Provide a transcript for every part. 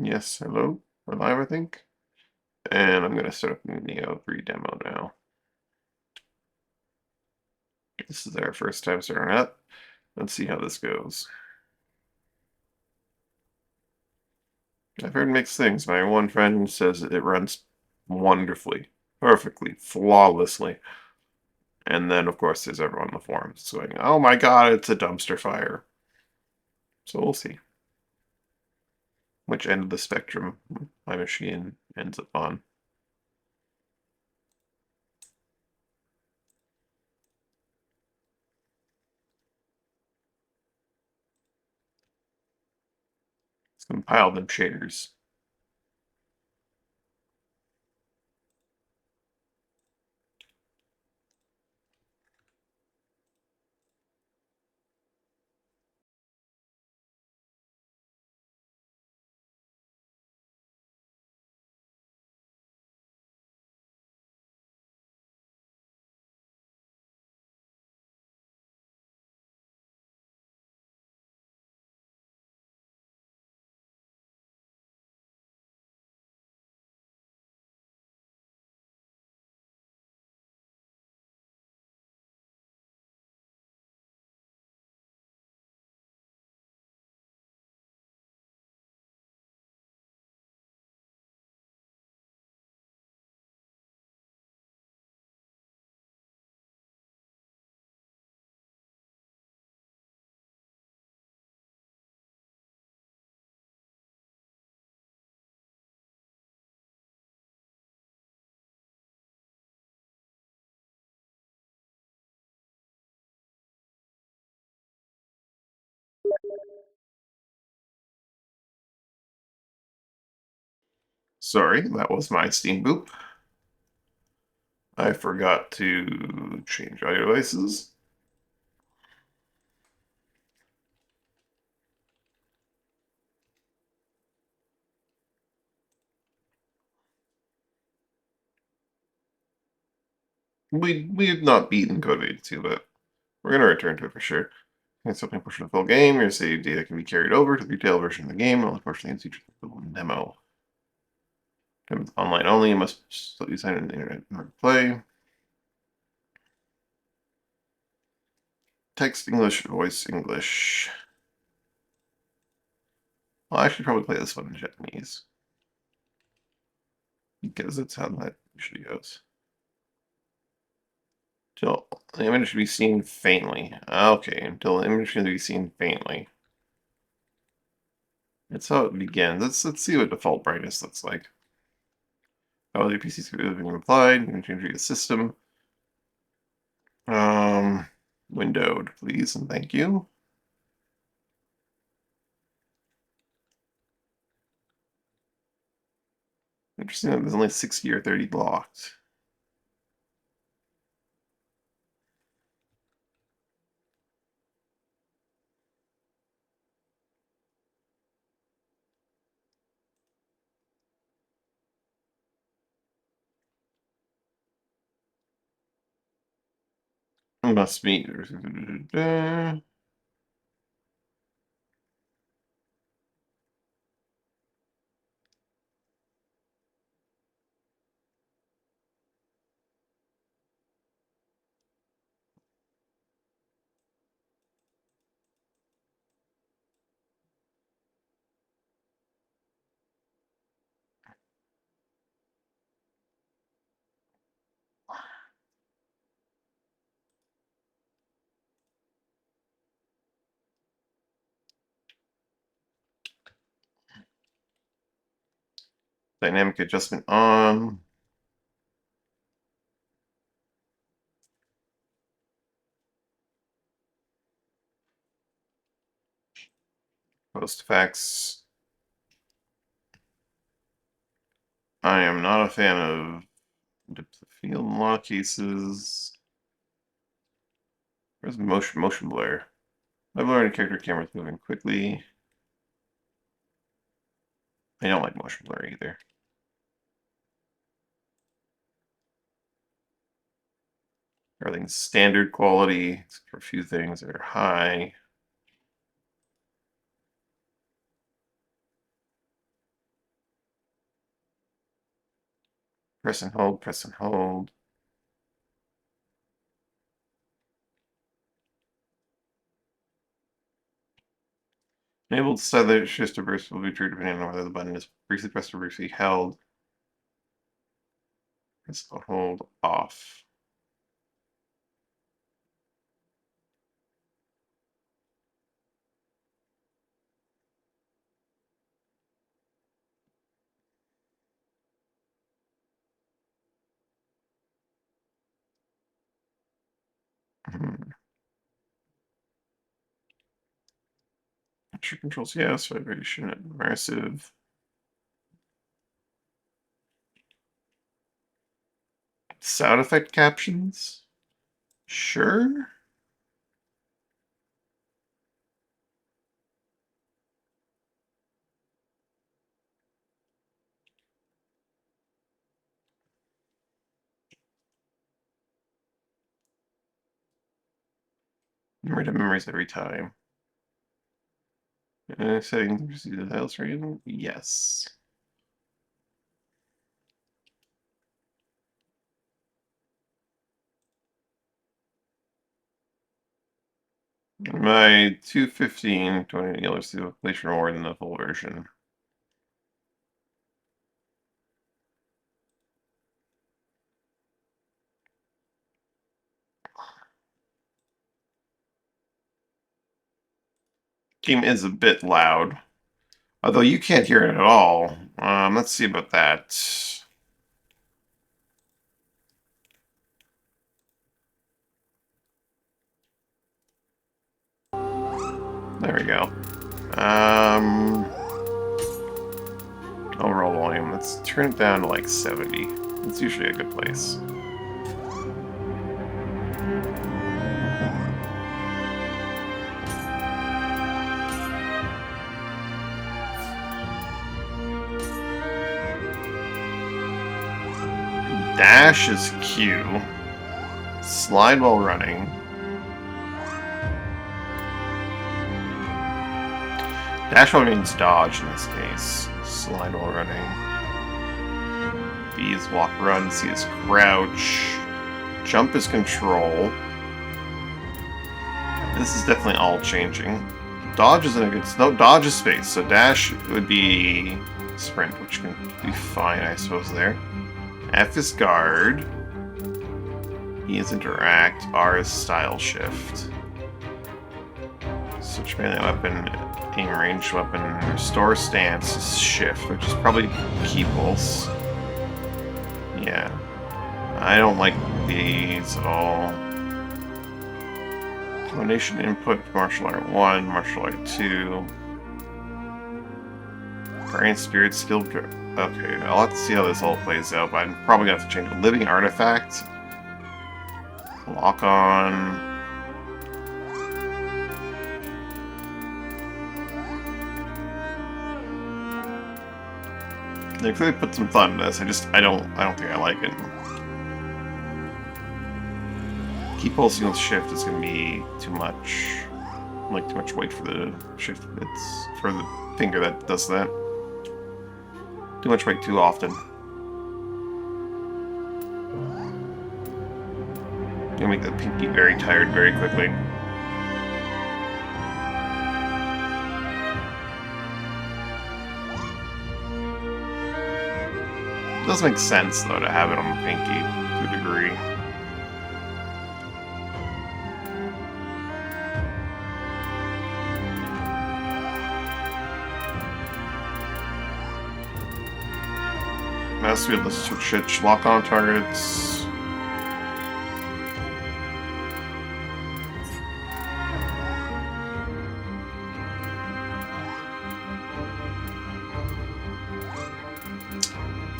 Yes, hello. We're live, I think. And I'm going to start up the Nioh 3 demo now. This is our first time starting up. Let's see how this goes. I've heard mixed things. My one friend says it runs wonderfully, perfectly, flawlessly. And then, of course, there's everyone in the forums going, oh my god, it's a dumpster fire. So we'll see which end of the spectrum my machine ends up on. Let's compile them shaders. Sorry, that was my Steam boot. I forgot to change audio devices. We have not beaten Code 82, but we're going to return to it for sure. It's something push the full game. Your saved data can be carried over to the retail version of the game, and unfortunately, it's featured in the demo. It's online only. You must still be signed in the internet in order to play. Text English, voice English. Well, I should probably play this one in Japanese because that's how that usually goes. Till the image should be seen faintly. Okay, until the image can be seen faintly. That's how it begins. Let's see what default brightness looks like. Oh, the PC's being applied. You can change the system. Windowed, please, and thank you. Interesting that there's only 60 or 30 blocked. Must be. Dynamic adjustment on. Post effects. I am not a fan of depth of field in a lot of cases. Where's motion blur? My blur and character cameras moving quickly. I don't like motion blur either. Everything's standard quality, except for a few things that are high. Press and hold, press and hold. Enable to decide that shift to burst will be true depending on whether the button is briefly pressed or briefly held. Press and hold off. Extra controls, yes. Vibration, immersive. Sound effect captions? Sure. Memory to memories every time. Settings, see the title screen? Yes. My 215 20 yellow steel completion more than the full version. Game is a bit loud. Although you can't hear it at all. Let's see about that. There we go. Overall volume. Let's turn it down to like 70. It's usually a good place. Dash is Q. Slide while running. Dash while means dodge in this case. Slide while running. B is walk run. C is crouch. Jump is control. This is definitely all changing. Dodge is in a good... No, dodge is space. So dash would be sprint, which can be fine, I suppose, there. F is guard. E is interact. R is style shift. Switch melee weapon, aim range weapon, restore stance is shift, which is probably key pulse. Yeah. I don't like these at all. Combination input, martial art 1, martial art 2. Guardian spirit skill. Okay, I'll have to see how this all plays out, but I'm probably gonna have to change it. Living artifact. Lock on. They clearly put some thought into this. I don't think I like it. Keep pulsing with shift is gonna be too much. Like too much weight for the shift. It's for the finger that does that. Too much weight too often. Gonna make the pinky very tired very quickly. It does make sense though to have it on the pinky to a degree. Mouse wheel to switch lock on targets.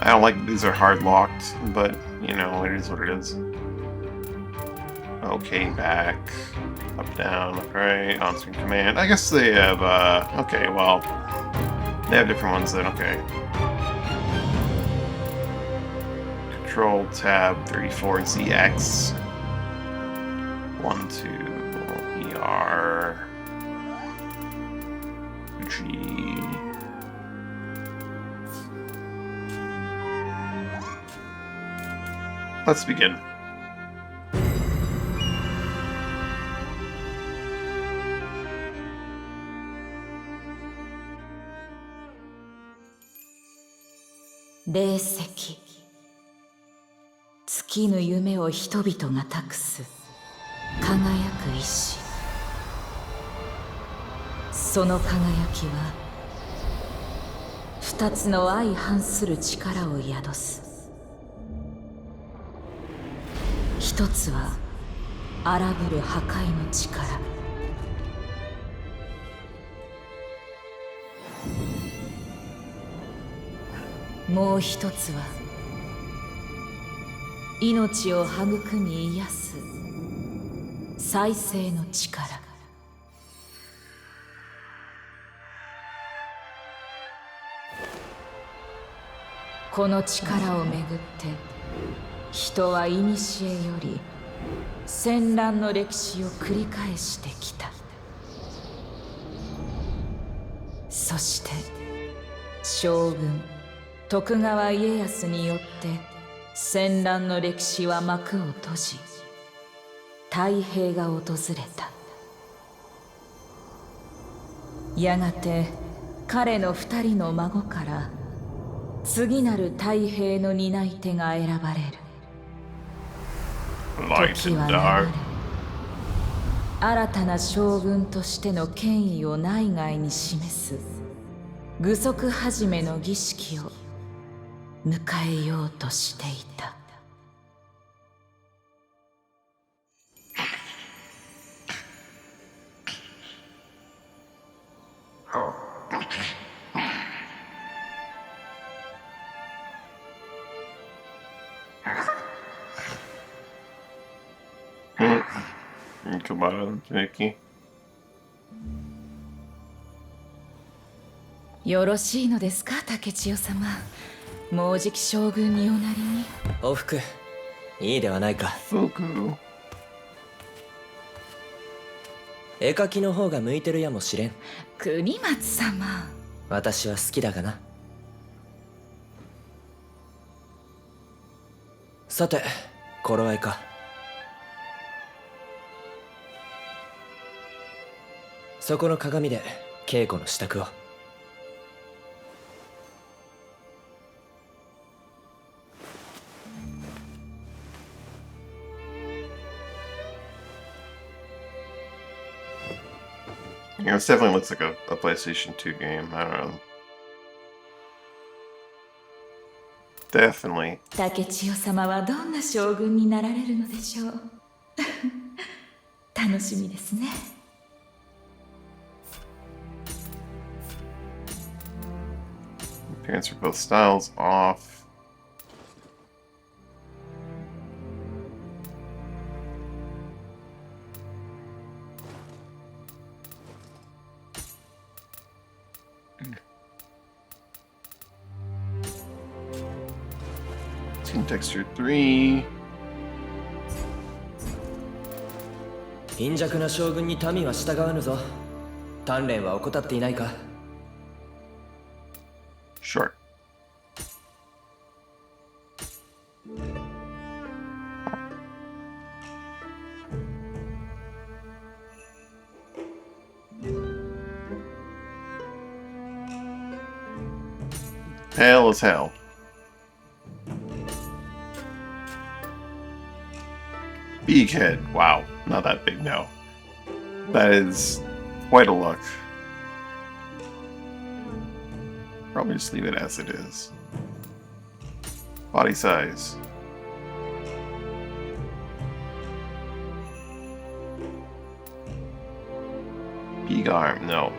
I don't like these are hard locked, but you know, it is what it is. Okay, back, up, down, up, right, on-screen command. I guess they have, okay, well, they have different ones then, okay. Control, tab, 34, ZX. 1, 2, ER, G. Let's begin.霊石、尽きぬ夢を人々が託す輝く石。その輝きは二つの相反する力を宿す。一つは荒ぶる破壊の力、もう一つは命を育み癒す再生の力。この力をめぐって人は古より戦乱の歴史を繰り返してきた。そして将軍徳川家康によって戦乱の歴史は幕を閉じ、太平が訪れた。やがて彼の二人の孫から次なる太平の担い手が選ばれる。時は流れ、新たな将軍としての権威を内外に示す具足始めの儀式を迎えようとしていた。Come on, Mickey. よろしいのですか、竹千代様。もうじき将軍におなりに。おふく、いいではないか。Fuku. 絵描きの方が向いてるやもしれん。国松様。私は好きだがな。さて、頃合いか。そこの鏡で稽古の支度を。Yeah, this definitely looks like a PlayStation 2 game. I don't know. Definitely. 竹千代様はどんな将軍になられるのでしょう。楽しみですね。Transfer both styles off. Skin texture 3. 貧弱な将軍に民は従わぬぞ。鍛錬は怠っていないか。Sure. Hell is hell. Big head. Wow. Not that big, no. That is quite a look. Probably just leave it as it is. Body size. Big arm. No.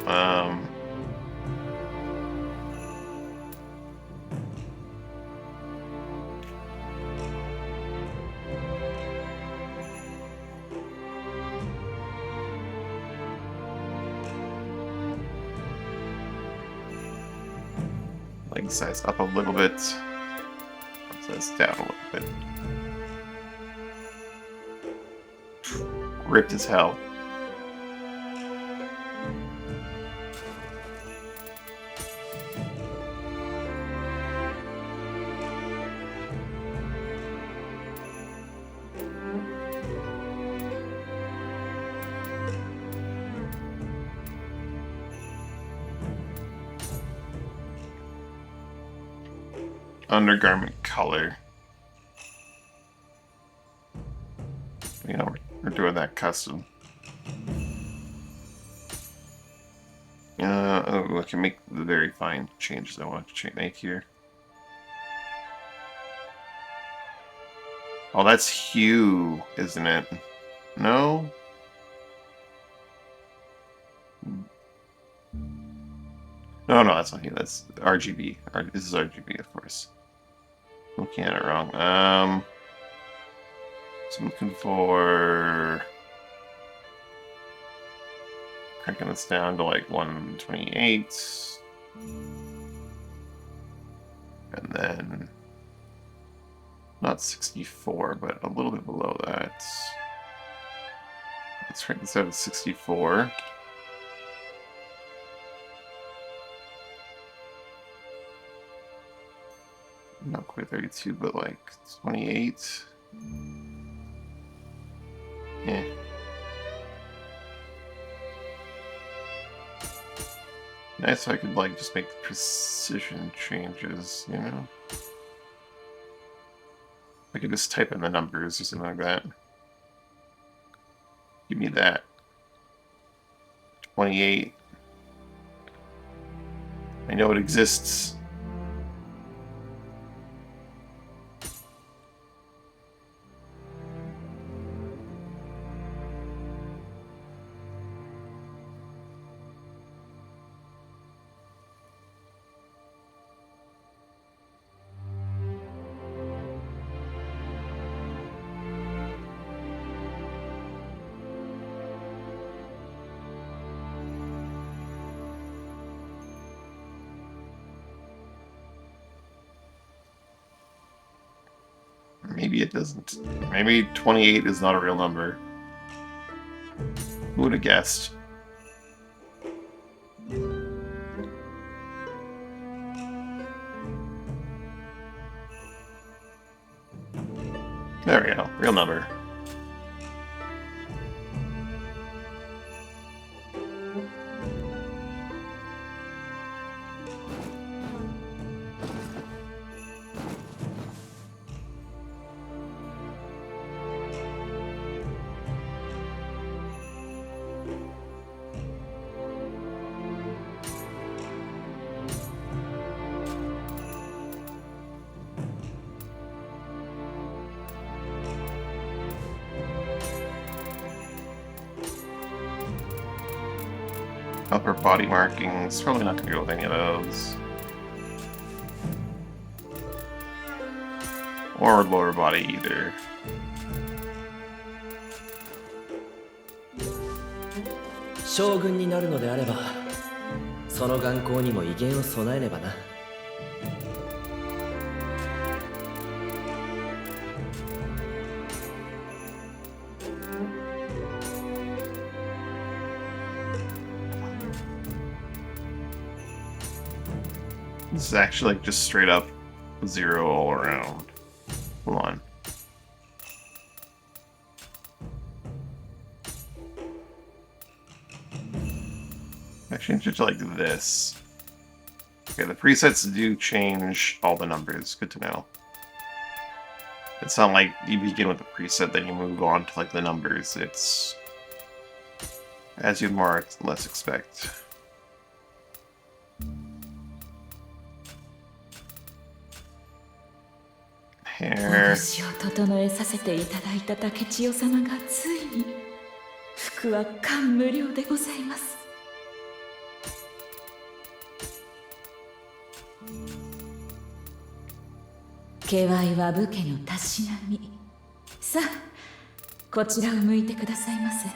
Leg size up a little bit. Size down a little bit. Ripped as hell. undergarment color. You know, we're doing that custom. Oh, I can make the very fine changes I want to make here. Oh, that's hue, isn't it? No? No, that's not hue. That's RGB. This is RGB, of course. Looking at it wrong. So I'm looking for... Cranking this down to like 128. And then... Not 64, but a little bit below that. Let's crank this out to 64. Not quite 32, but like 28. Yeah. Nice if I could like just make precision changes, you know? I could just type in the numbers or something like that. Give me that. 28. I know it exists. Maybe it doesn't. Maybe 28 is not a real number. Who would have guessed? There we go. Real number. Upper body markings. Probably not going to go with any of those. Or lower body either. Shogun になるのであれば、その眼光にも威厳を備えねばな。This is actually like just straight up 0 all around. Hold on. I changed it to like this. Okay, the presets do change all the numbers. Good to know. It's not like you begin with a preset, then you move on to like the numbers. It's as you'd more or less expect. Hair. お主を整えさせていただいた竹千代様がついに服は感無量でございます。気合は武家のたしなみ。さあ、こちらを向いてくださいませ。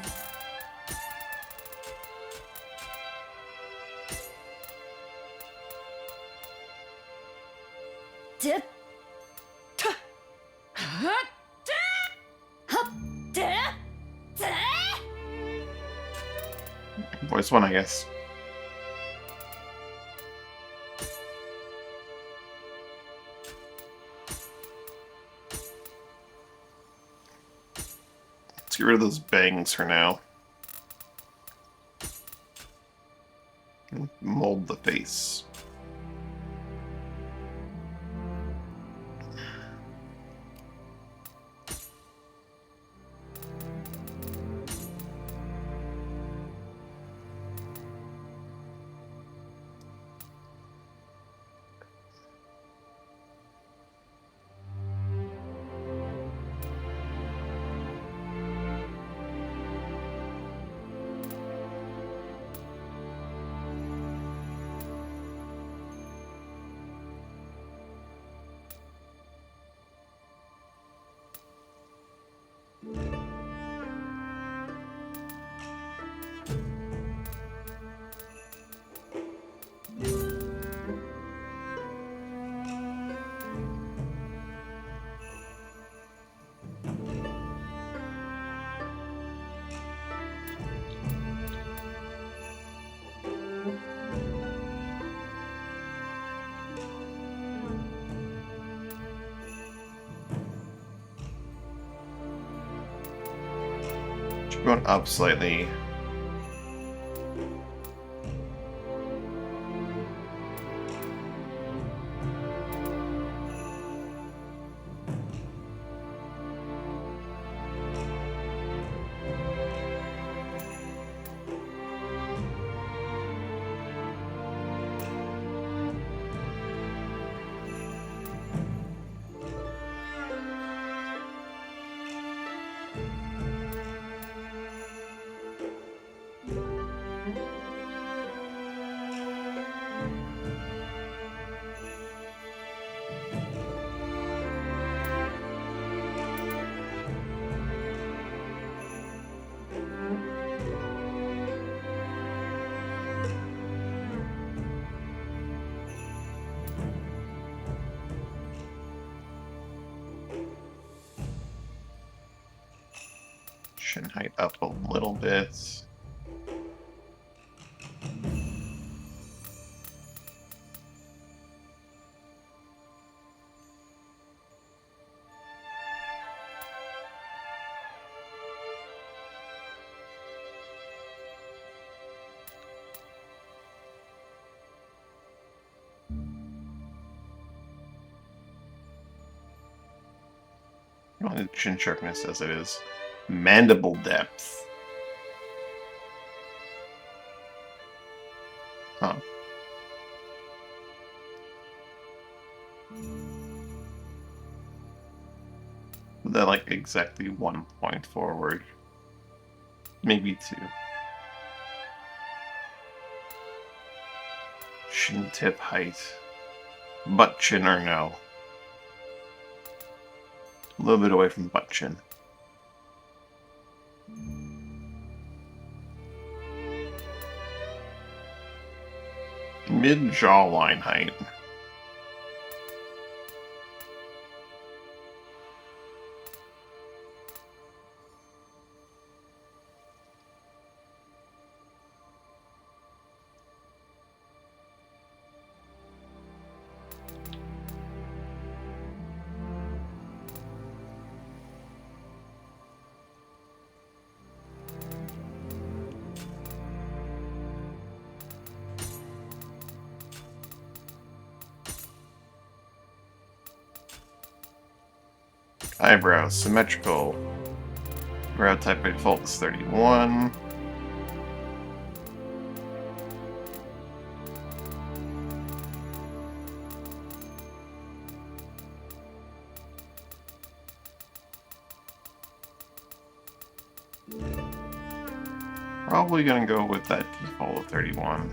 てっ Voice one, I guess. Let's get rid of those bangs for now. Mold the face. Going up slightly. Chin height up a little bit. Only chin sharpness as it is. Mandible depth. Huh. They're like exactly 1 point forward. Maybe 2. Chin tip height. Butt chin or no? A little bit away from butt chin. Mid jawline height. Eyebrows, symmetrical. Brow type by default is 31. Probably gonna go with that default of 31.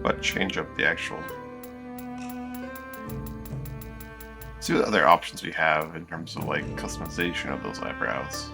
But change up the actual. See what other options we have in terms of like customization of those eyebrows.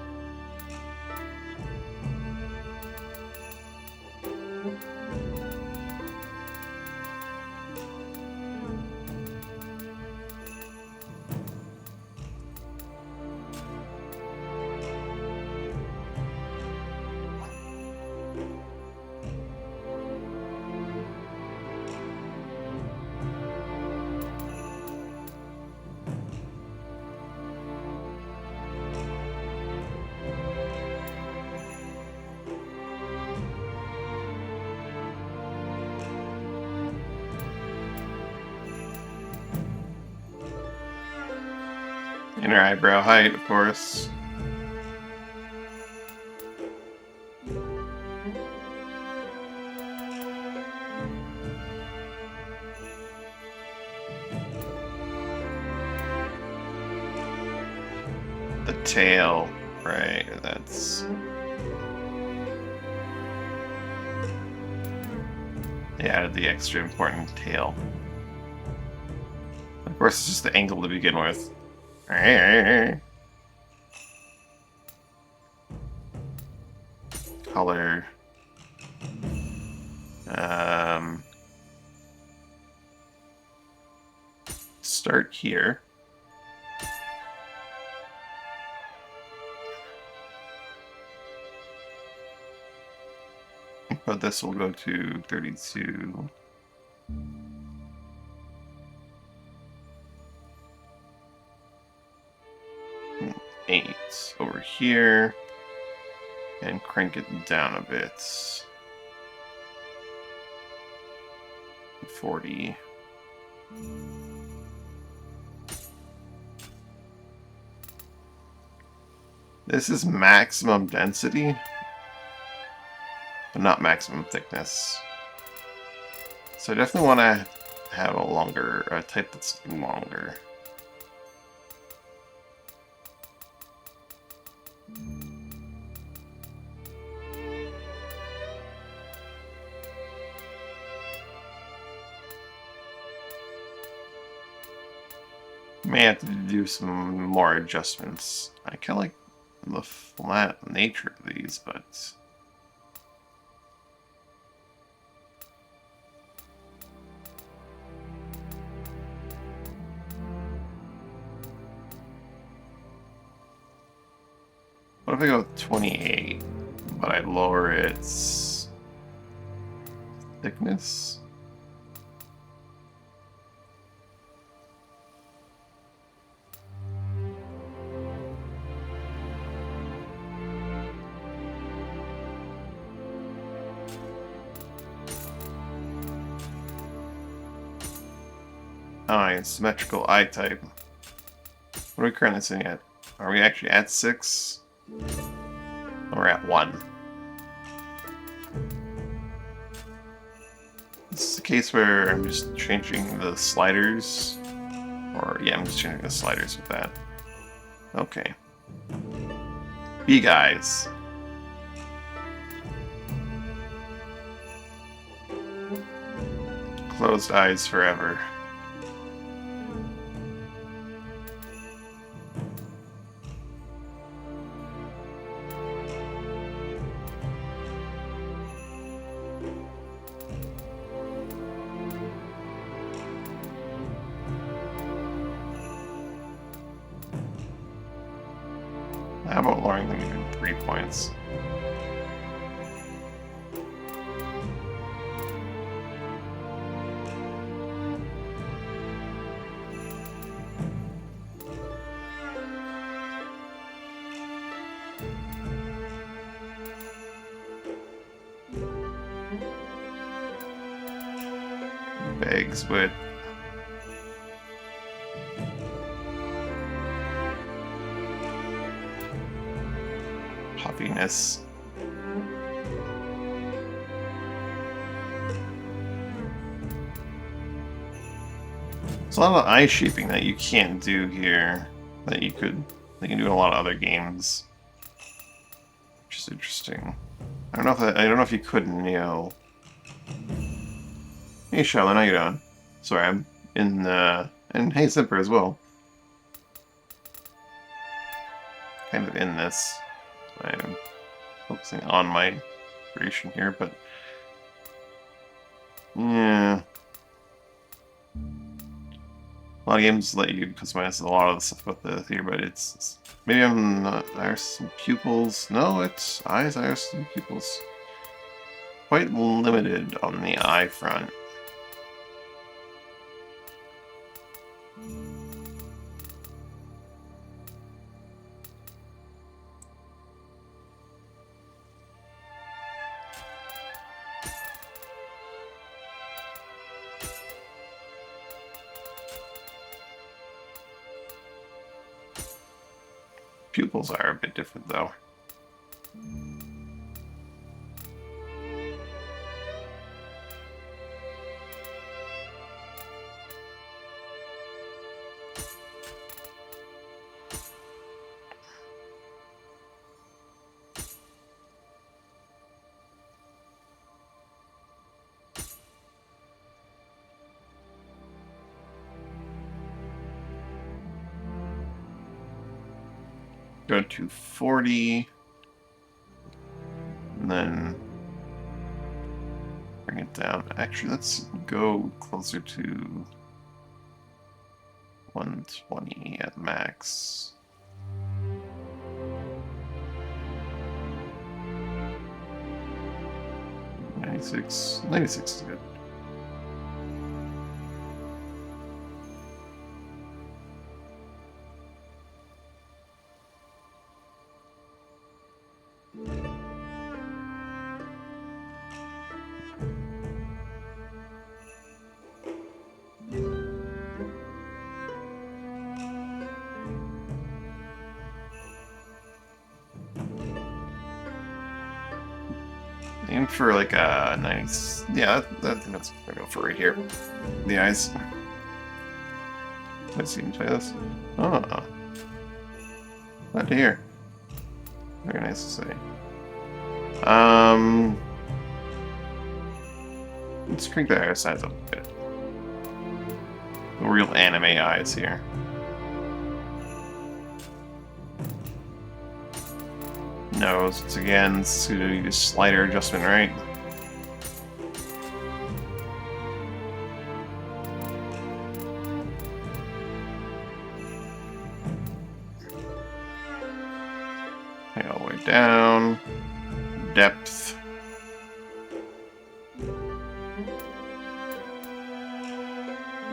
Inner eyebrow height, of course. The tail, right, that's... They added the extra important tail. Of course, it's just the angle to begin with. Color. Start here. But this will go to 32. 8. it over here and crank it down a bit. 40. This is maximum density, but not maximum thickness. So I definitely want to have a type that's longer. May have to do some more adjustments. I kind of like the flat nature of these, but what if I go with 28, but I lower its thickness? Alright, symmetrical eye type. What are we currently sitting at? Are we actually at 6? Or at 1? This is the case where I'm just changing the sliders. Or, yeah, I'm just changing the sliders with that. Okay. Big eyes. Closed eyes forever. How about lowering them even 3 points? Bags with puffiness. There's a lot of eye shaping that you can't do here that you can do in a lot of other games, which is interesting. I don't know if you could in Nioh. Hey Charlotte, how you doing? Sorry, I'm in and hey Zipper as well. Kind of in this. I'm focusing on my creation here, but yeah. A lot of games let you customize a lot of the stuff about the theater, but it's maybe I'm not. Iris some pupils. No, it's eyes, iris, and pupils. Quite limited on the eye front. Pupils are a bit different though. Go to 40, and then bring it down. Actually, let's go closer to 120 at max. Ninety-six is good. for like a 90s. Yeah, I think that's gonna go for right here. The eyes. Let's see, try this. Oh, glad to hear. Very nice to say. Let's crank the eye size up a bit. Real anime eyes here. Nose, it's again, pseudo slider adjustment, right? Okay, all the way down. Depth.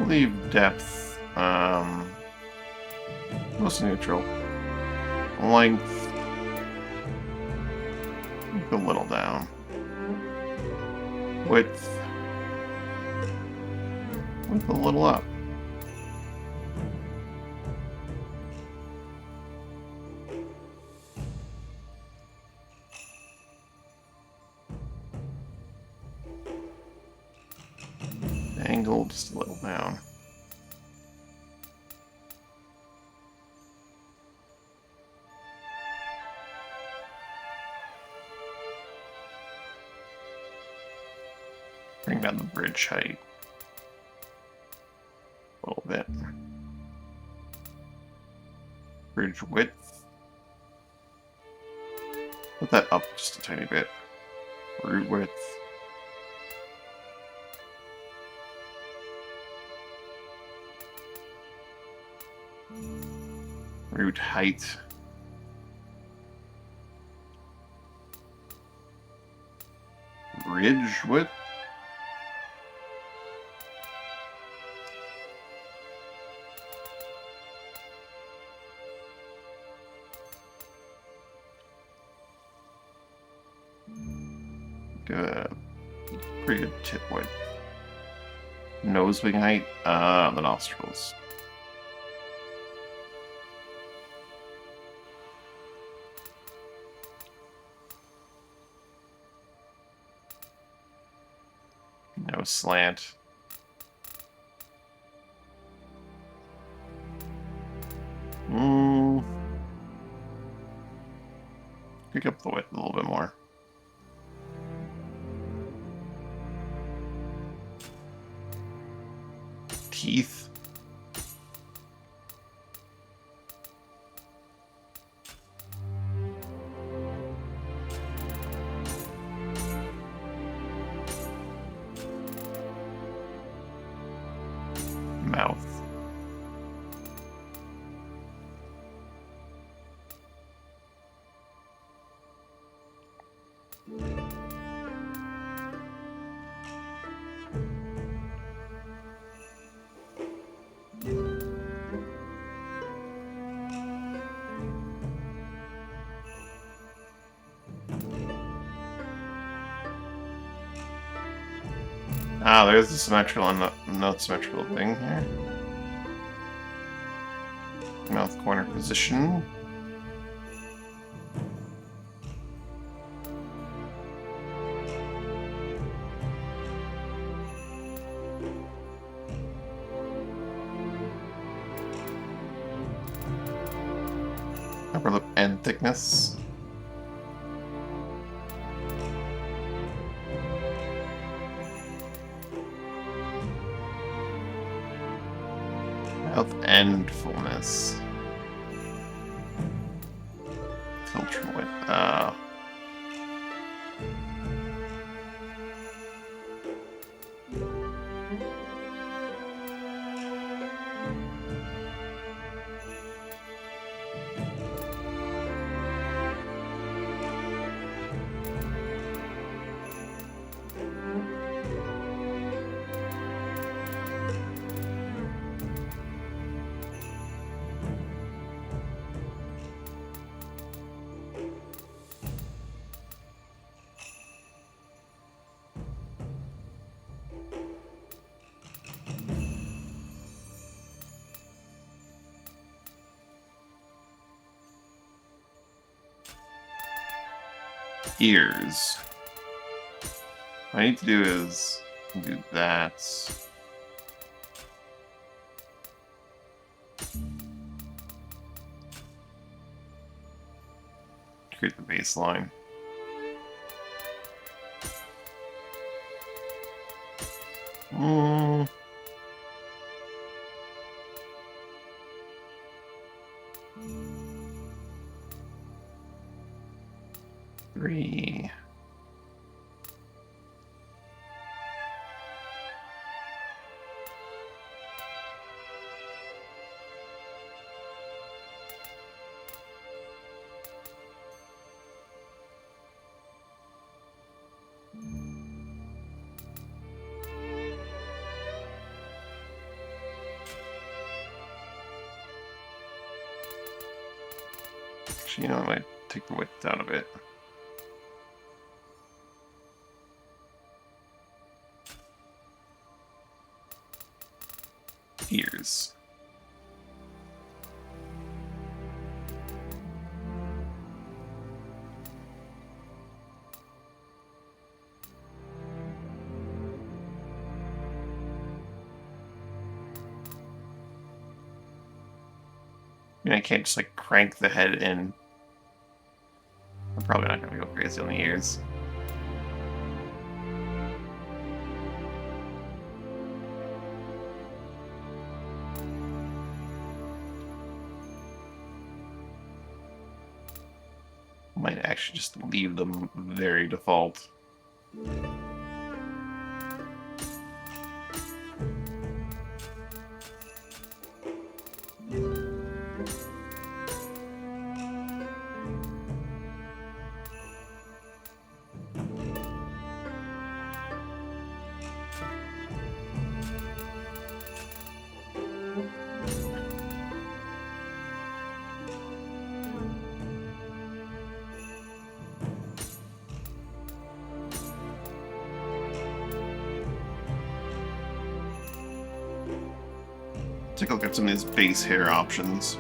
Leave depth. Most neutral. Length. A little down. Width. Width a little up. Angle just a little down. Bring down the bridge height a little bit. Bridge width. Put that up just a tiny bit. Root width. Root height. Bridge width. Good. Pretty good tip width. Nose wing height. The nostrils. No slant. Pick up the width a little bit more. Teeth. Mouth. Ah, there's the symmetrical and not symmetrical thing here. Mouth corner position. Upper lip end thickness. Mouth end fullness. Filter width. Ears. What I need to do is do that. Create the baseline. Mm. Three. Actually, I might take the width out of it. Ears. I mean, I can't just like crank the head in. I'm probably not gonna go crazy on the ears. Might actually just leave them very default. Take a look at some of these base hair options.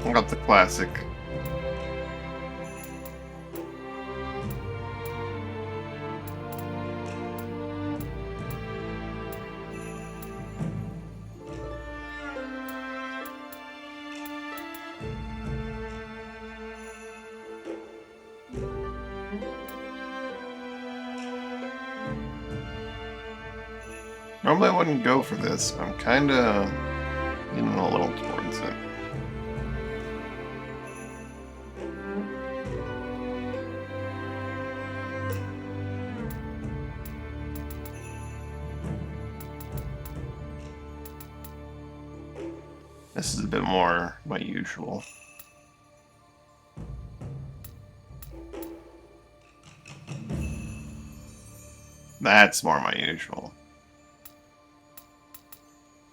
I got the classic. Normally I wouldn't go for this, but I'm kinda leaning a little towards it. This is a bit more my usual. That's more my usual.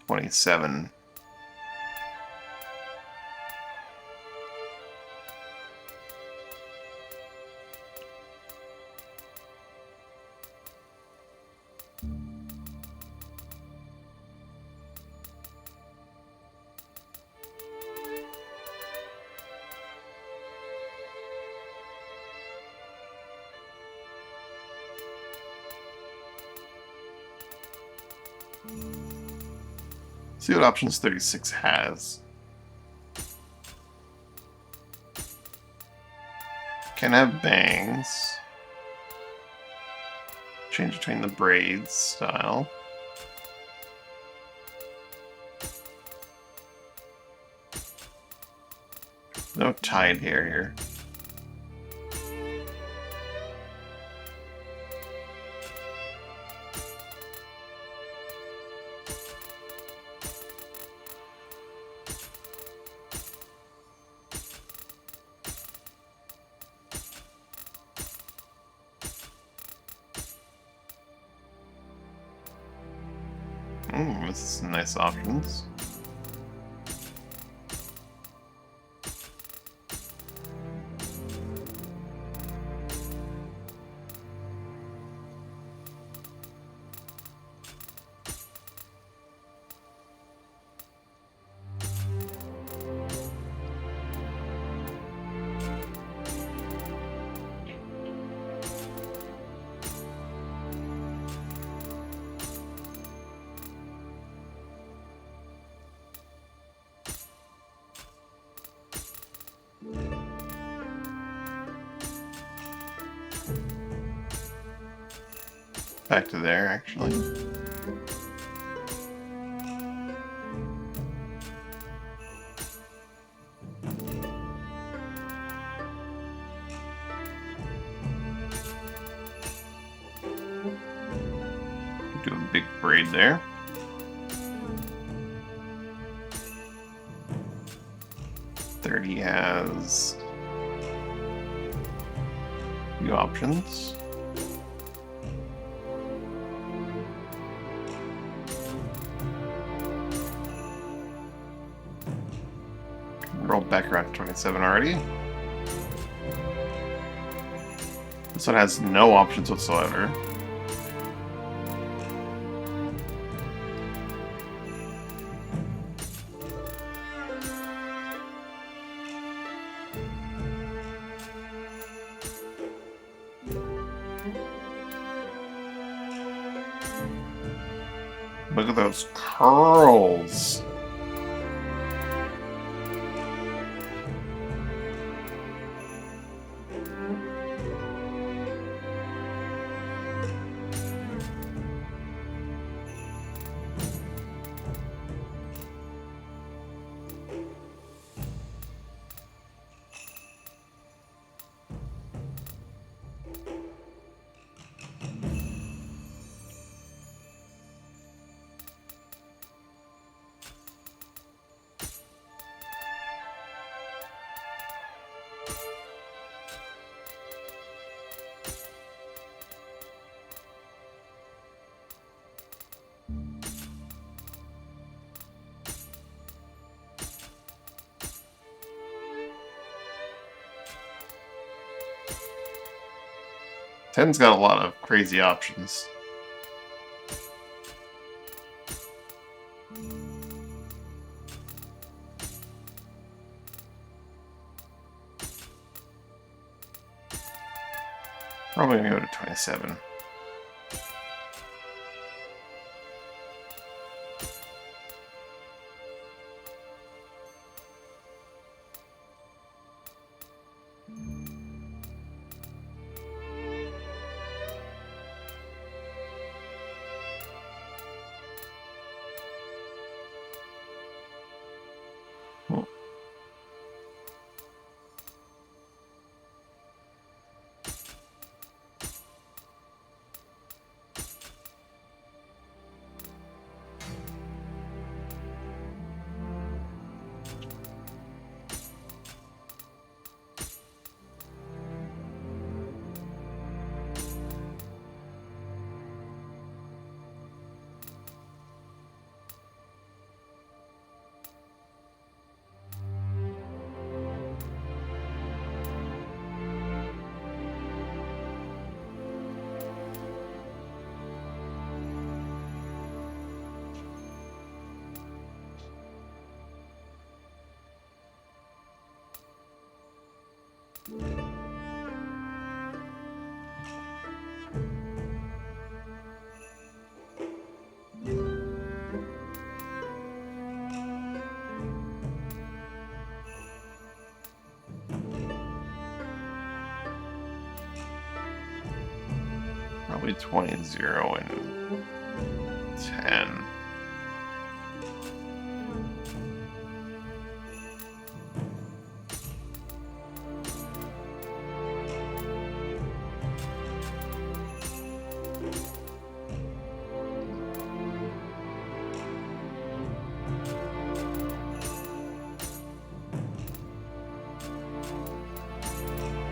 27. See what options 36 has. Can have bangs. Change between the braids style. No tied hair here. This is some nice options. back to there, actually. Do a big braid there. He has a few options. Rolled back around to 27 already. This one has no options whatsoever. Look at those curls. Ten's got a lot of crazy options. Probably gonna go to 27. Cool. Probably 20, 0, and 10.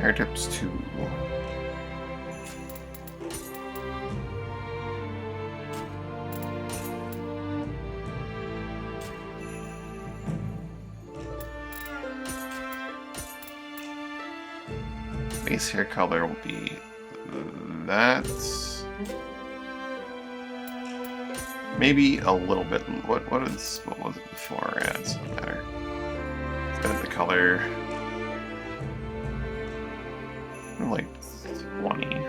Air tips 2. Base hair color will be that. Maybe a little bit. What was it before? Yeah, it doesn't matter. It's got the color like 20.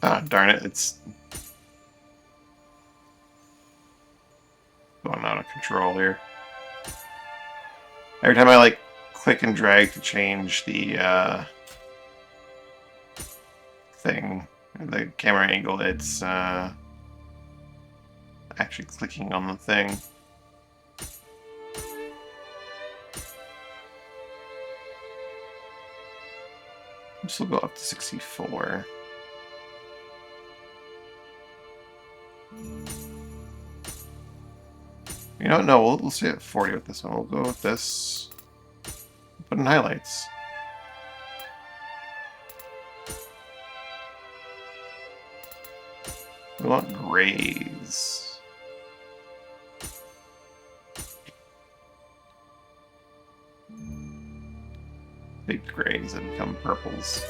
Ah, darn it, it's going out of control here. Every time I, like, click and drag to change the, thing, the camera angle, it's, actually clicking on the thing. This will go up to 64. You know what? No, we'll stay at 40 with this one. We'll go with this. Put in highlights. We want grays. Big grays that become purples.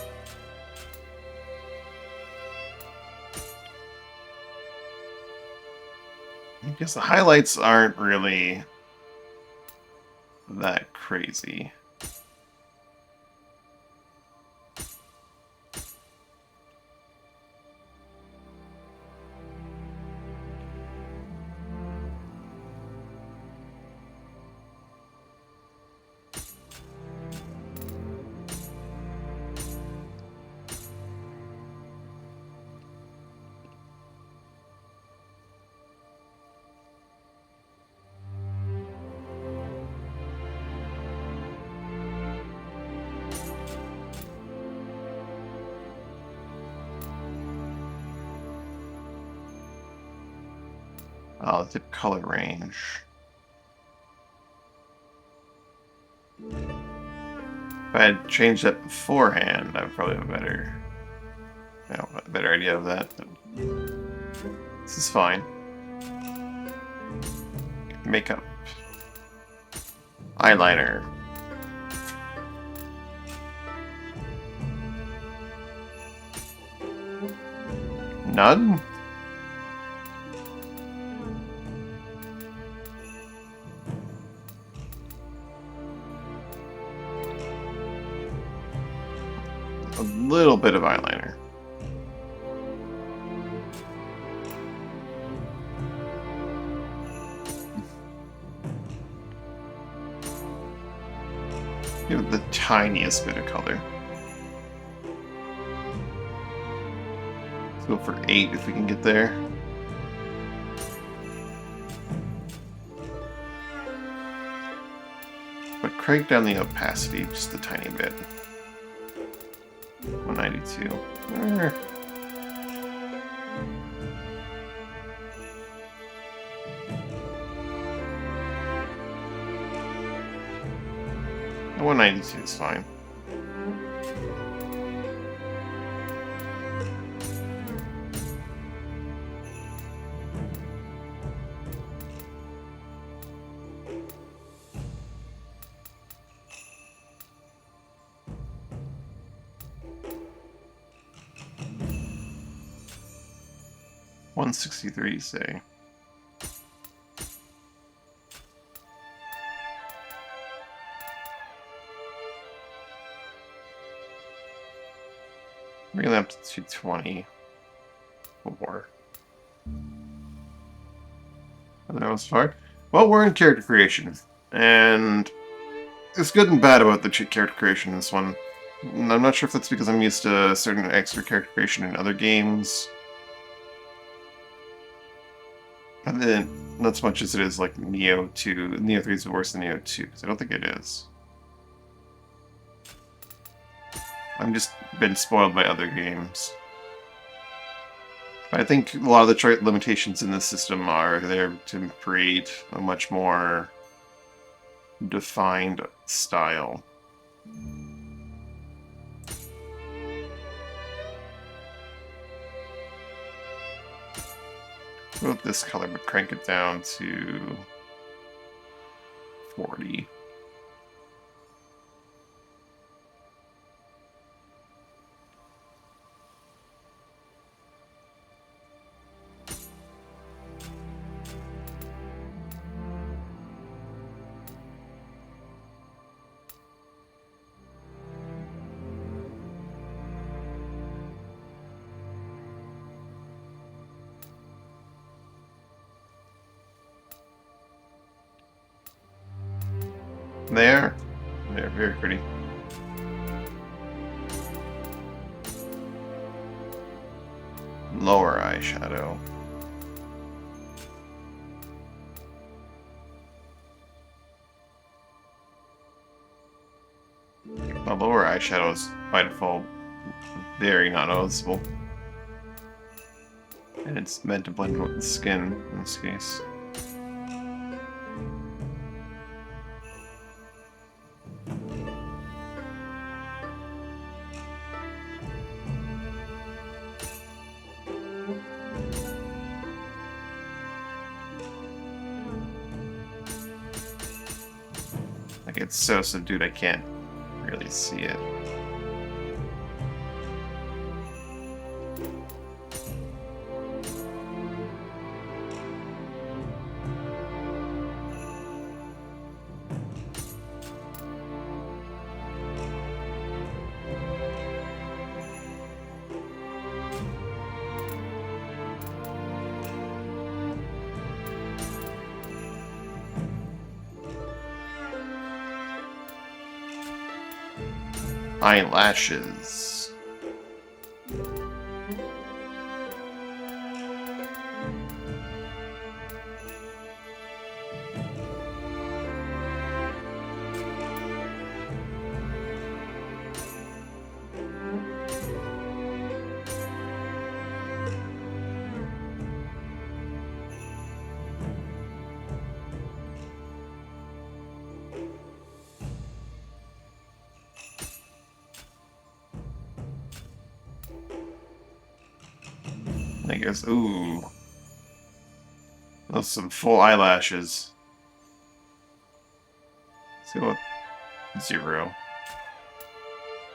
Because the highlights aren't really that crazy. Oh, the color range. If I had changed that beforehand, I would probably have a better idea of that. But this is fine. Makeup. Eyeliner. None? A little bit of eyeliner. Give it the tiniest bit of color. Let's go for 8 if we can get there. But crank down the opacity just a tiny bit. 192. Eh. The 192 is fine. $163, say. Bring that up to 224. And that was far. Well, we're in character creation, and it's good and bad about the character creation in this one. And I'm not sure if that's because I'm used to certain extra character creation in other games. And then, not as much as it is like Nioh 2. Nioh 3 is worse than Nioh 2, because I don't think it is. I've just been spoiled by other games. I think a lot of the trait limitations in this system are there to create a much more defined style. Go with this color, but crank it down to 40. They are. They're very pretty. Lower eyeshadow. The lower eyeshadow is by default very not noticeable. And it's meant to blend with the skin in this case. Like, it's so subdued I can't really see it. Eyelashes. I guess, ooh. Those some full eyelashes. Let's go with 0.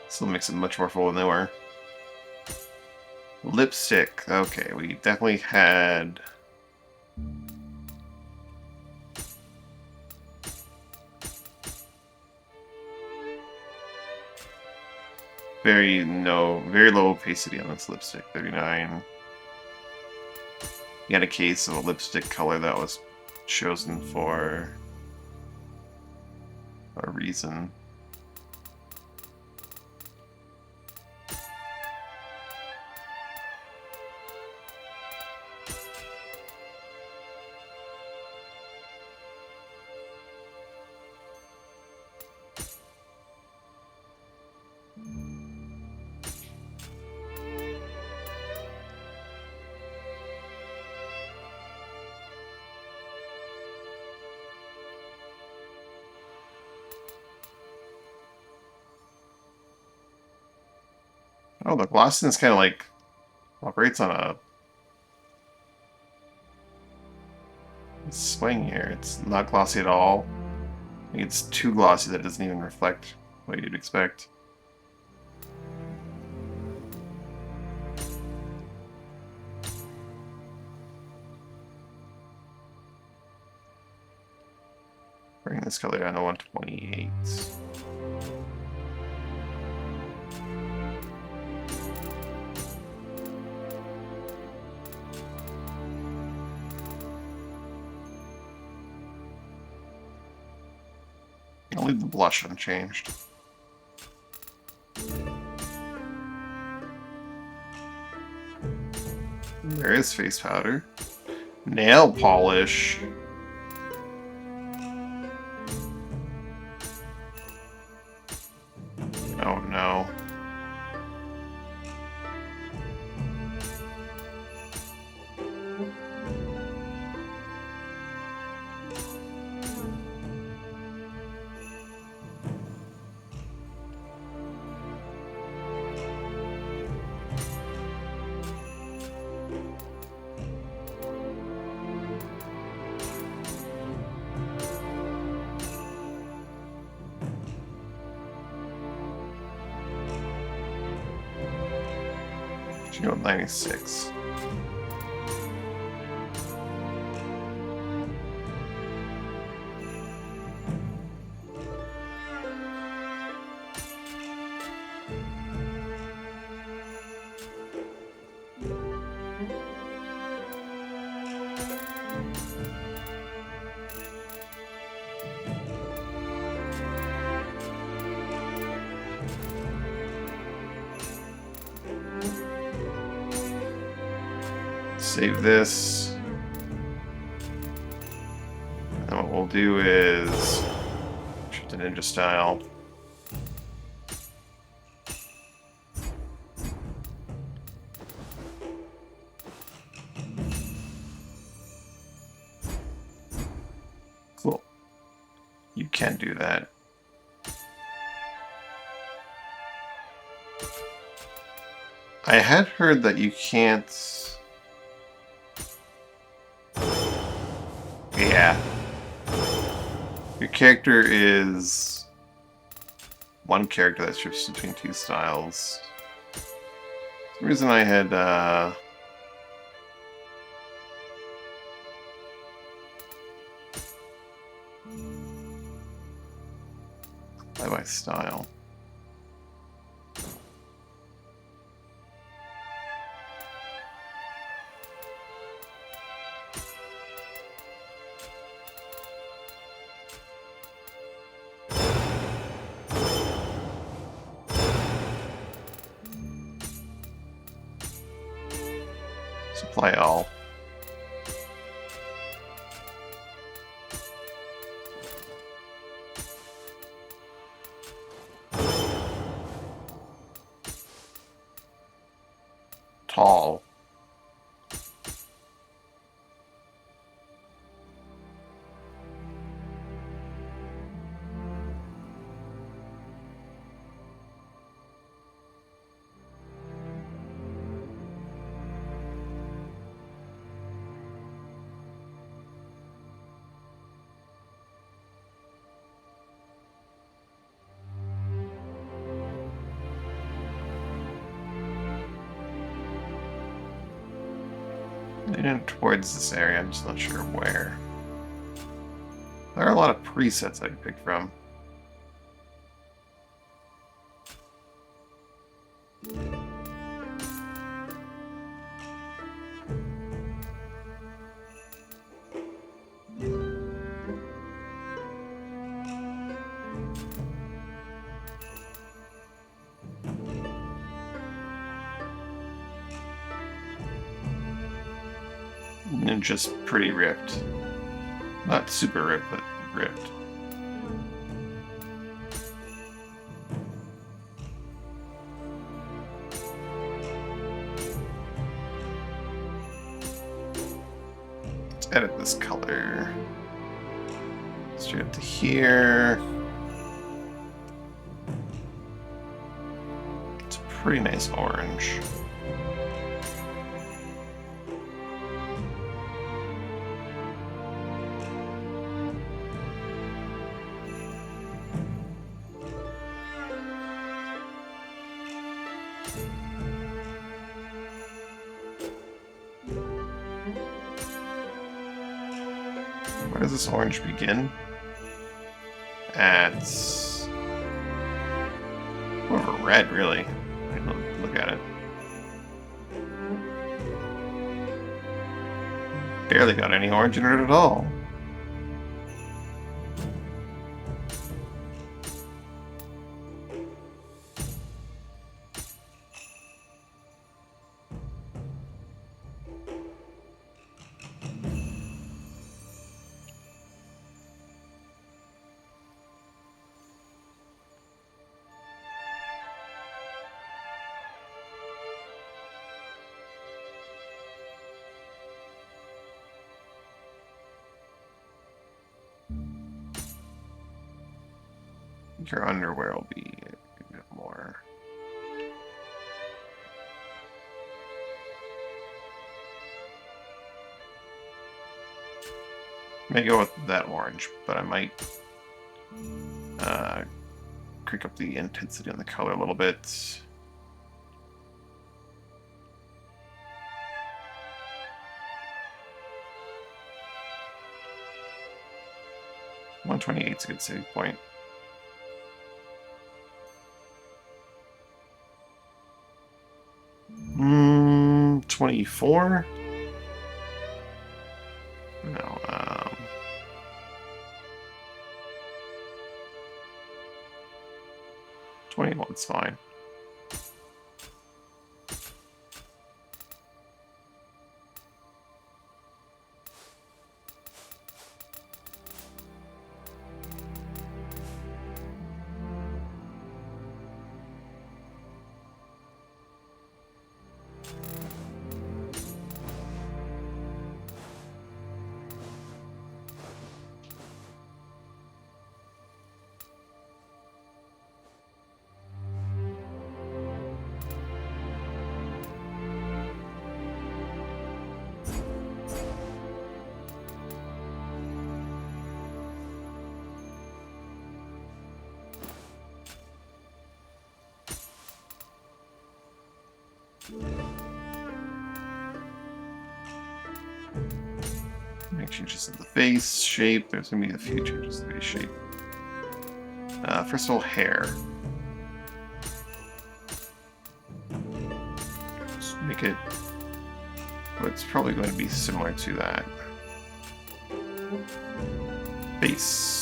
Still makes it much more full than they were. Lipstick. Okay, we definitely had... very low opacity on this lipstick. 39. You had a case of a lipstick color that was chosen for a reason. Oh, the glossiness kind of like operates on a swing here. It's not glossy at all. I think it's too glossy that it doesn't even reflect what you'd expect. Bring this color down to 128. I'll leave the blush unchanged. There is face powder. Nail polish. Oh no. Should go with 96. save this. And what we'll do is shift to ninja style. Cool. You can do that. I had heard that you can't... Yeah. Your character is one character that shifts between two styles. For some reason I had, by style. Supply all. Tall. Leaning towards this area, I'm just not sure where. There are a lot of presets I can pick from. And just pretty ripped. Not super ripped, but ripped. Let's edit this color. Straight up to here. It's a pretty nice orange. Where does this orange begin? At... more of a red, really. Look at it. Barely got any orange in it at all. Your underwear will be a bit more. May go with that orange, but I might crank up the intensity on the color a little bit. $128 is a good save point. 24? No, 21's fine. Make changes in the face shape. There's gonna be a few changes to the face shape. First of all, hair. Just make it. Well, it's probably going to be similar to that. Face.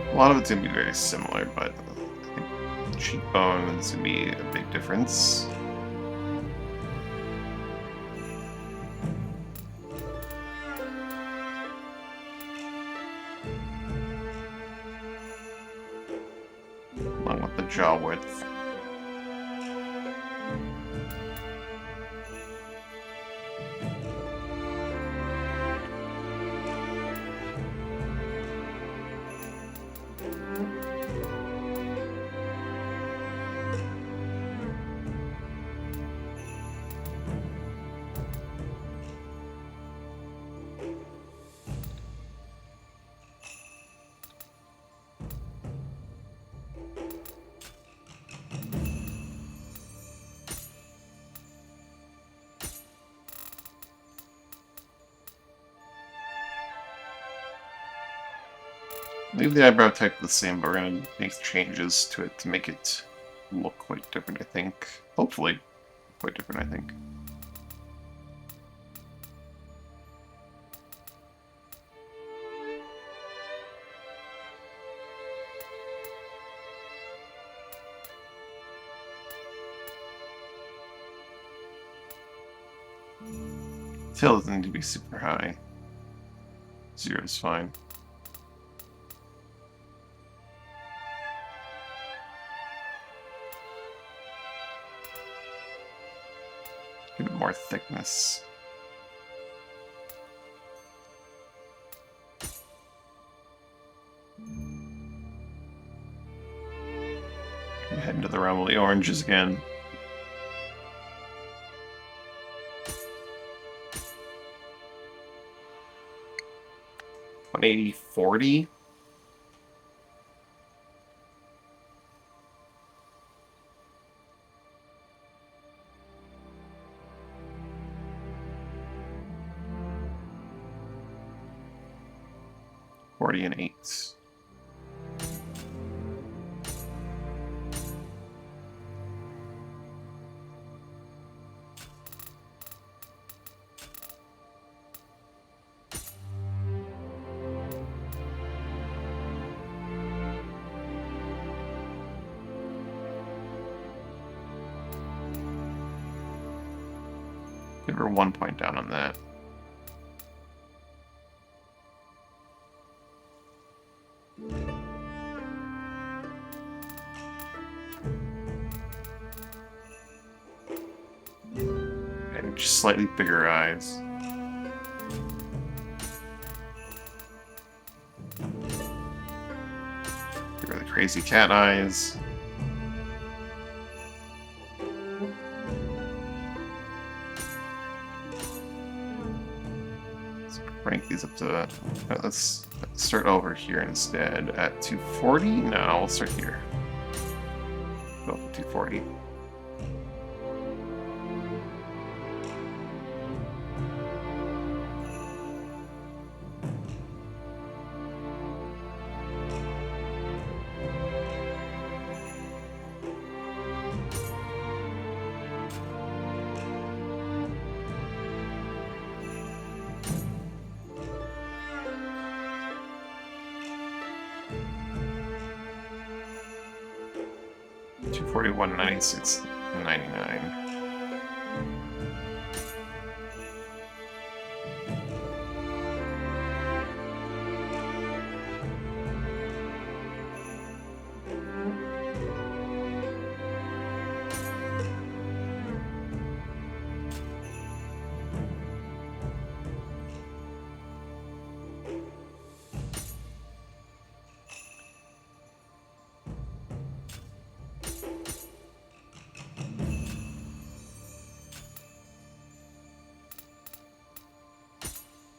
A lot of it's going to be very similar, but I think cheekbone is going to be a big difference. Along with the jaw width. Leave the eyebrow type the same, but we're going to make changes to it to make it look quite different, I think. Hopefully, quite different, I think. Tail doesn't need to be super high. 0 is fine. Give it more thickness. Head into the realm of the oranges again. $180.40. $40 and 8. Give her 1 point down on that. And just slightly bigger eyes. Give her the crazy cat eyes. Rank these up to let's start over here instead at 240. No, we'll start here. Go up to 240. $241.96.99.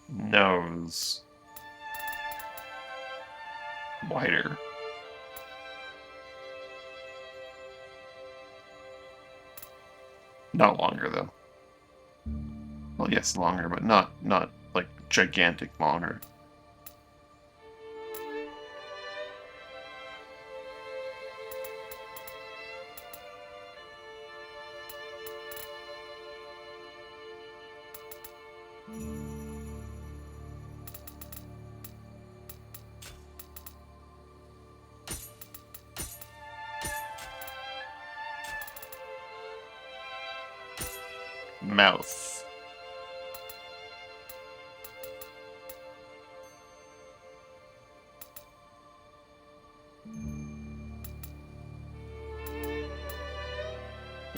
Nose. Wider. Not longer, though. Well, yes, longer, but not like gigantic longer. Mouth.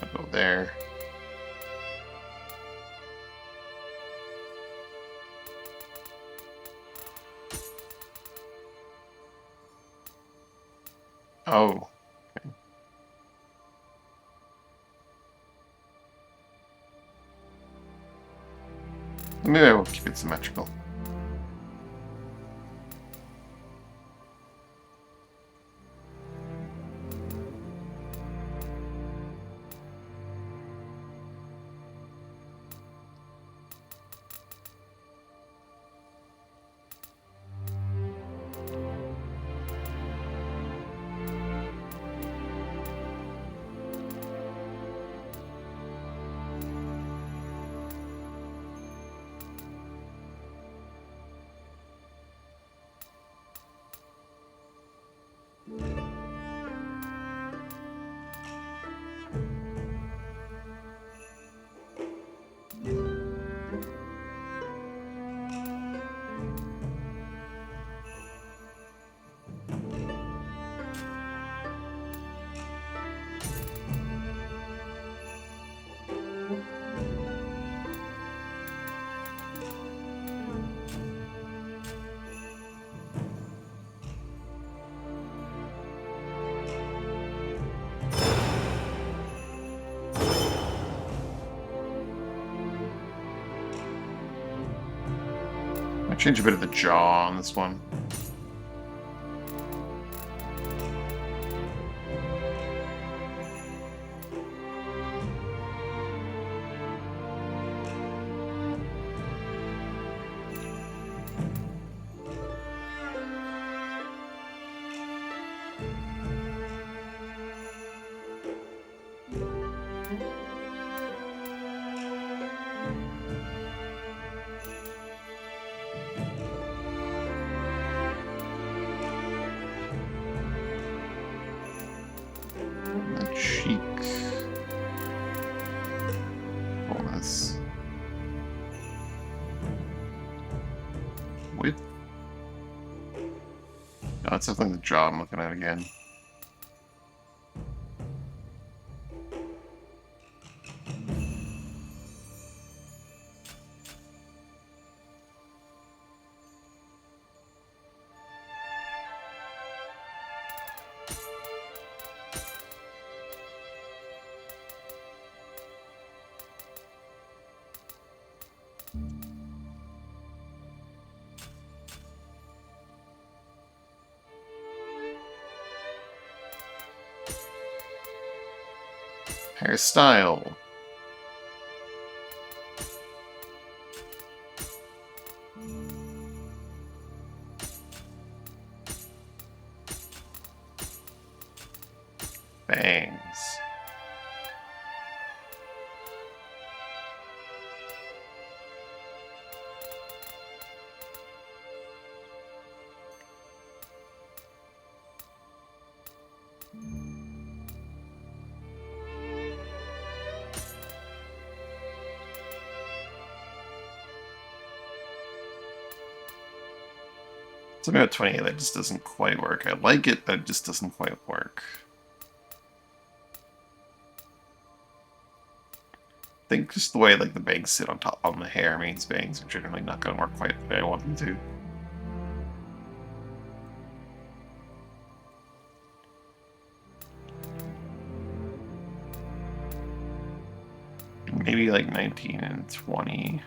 I'll go there. Oh. Okay. Maybe I will keep it symmetrical. I change a bit of the jaw on this one. The cheek. Fullness. Width. No, it's definitely the jaw I'm looking at again. Hairstyle. Bangs. Something about 28 that just doesn't quite work. I like it, but it just doesn't quite work. I think just the way like the bangs sit on top on the hair means bangs are generally not going to work quite the way I want them to. Maybe like 19 and 20.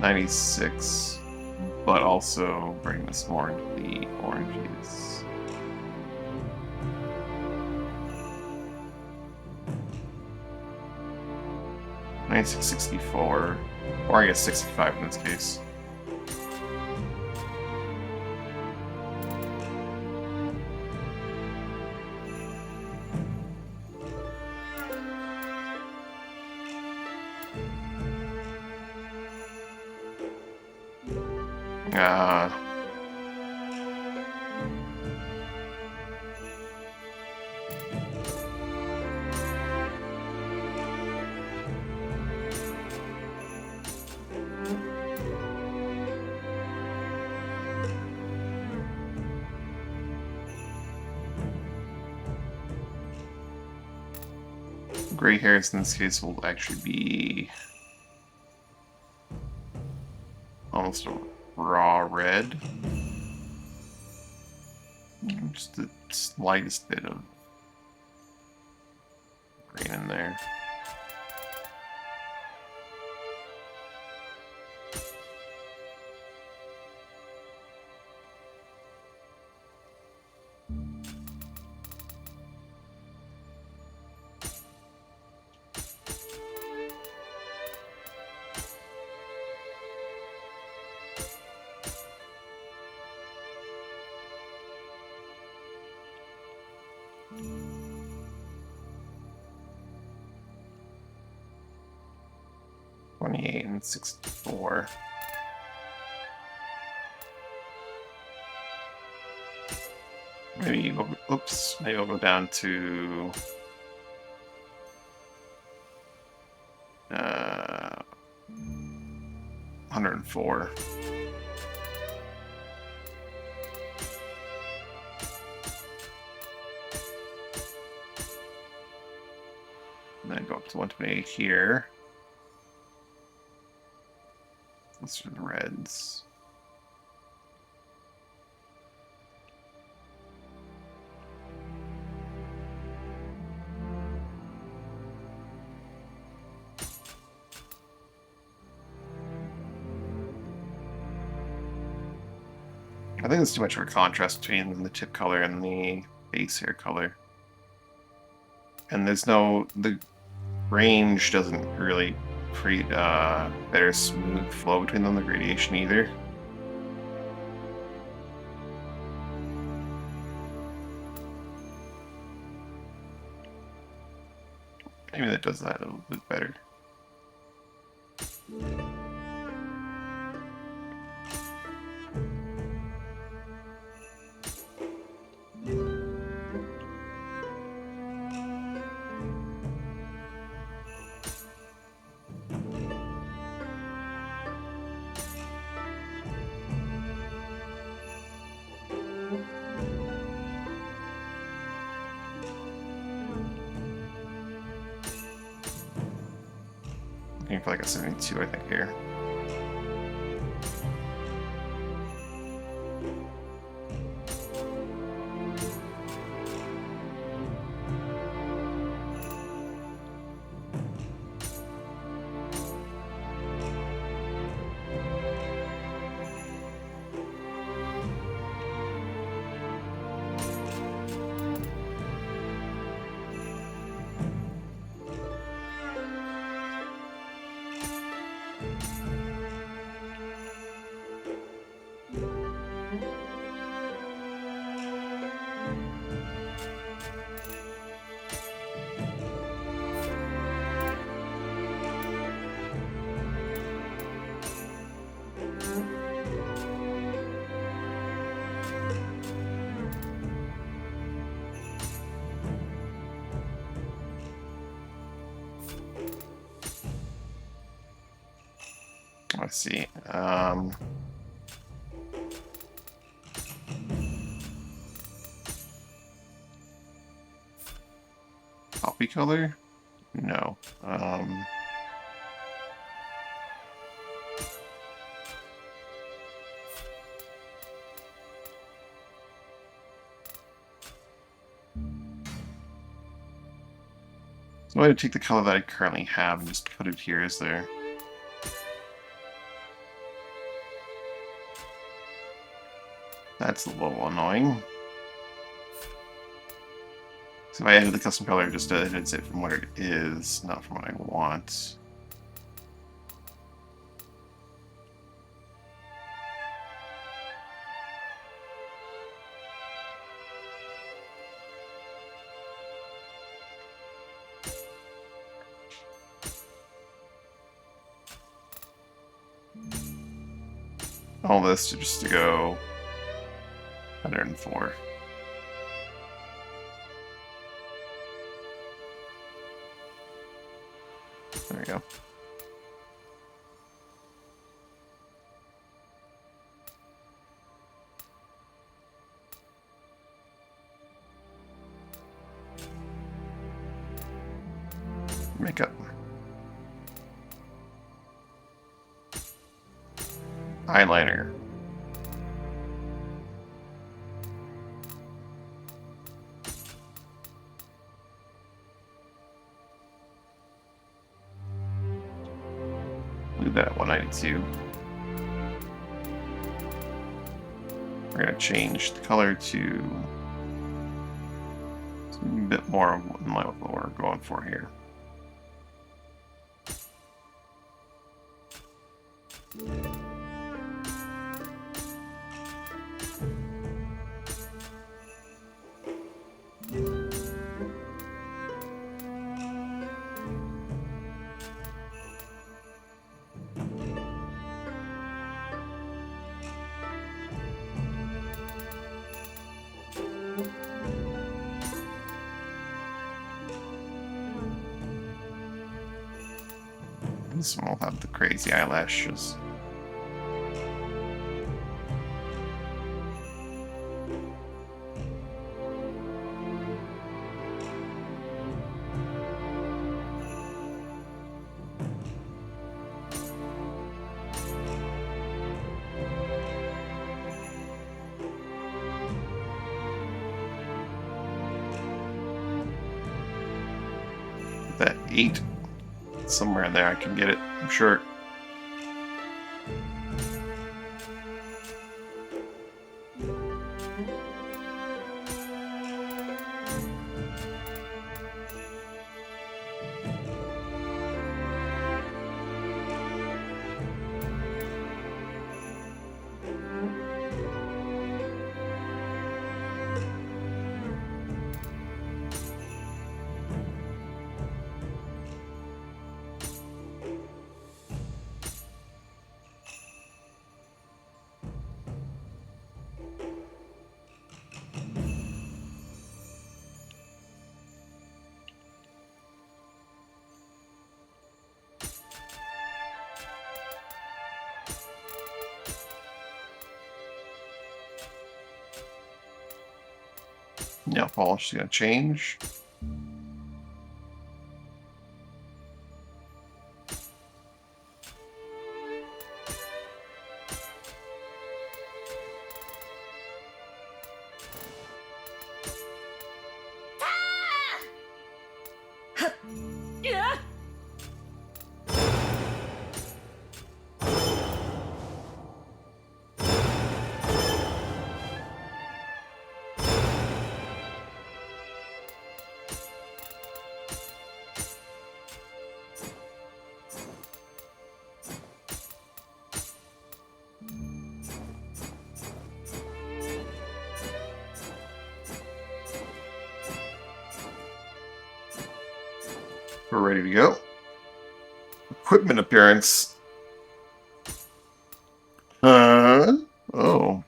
96, but also bring this more into the oranges. $96.64, or I guess 65 in this case. Gray hairs in this case will actually be almost a raw red. Just the slightest bit of green in there. $28 and $64. Maybe oops, maybe I'll go down to 104. And then go up to 128 here. These are the reds. I think there's too much of a contrast between the tip color and the base hair color. And the range doesn't really create better smooth flow between them, the gradation either. Maybe that does that a little bit better. Looking for like a 72, I think, here. Let's see. Poppy color? No. So I'm going to take the color that I currently have and just put it here as there. That's a little annoying. So if I edit the custom color, just edits it from what it is, not from what I want. All this just to go 104. There we go. Makeup. Eyeliner. Leave that at 192. We're going to change the color to a bit more in line with what we're going for here. This one will have the crazy eyelashes. That 8. Somewhere in there I can get it, I'm sure. Nail polish is going to change. We're ready to go. Equipment appearance. Oh.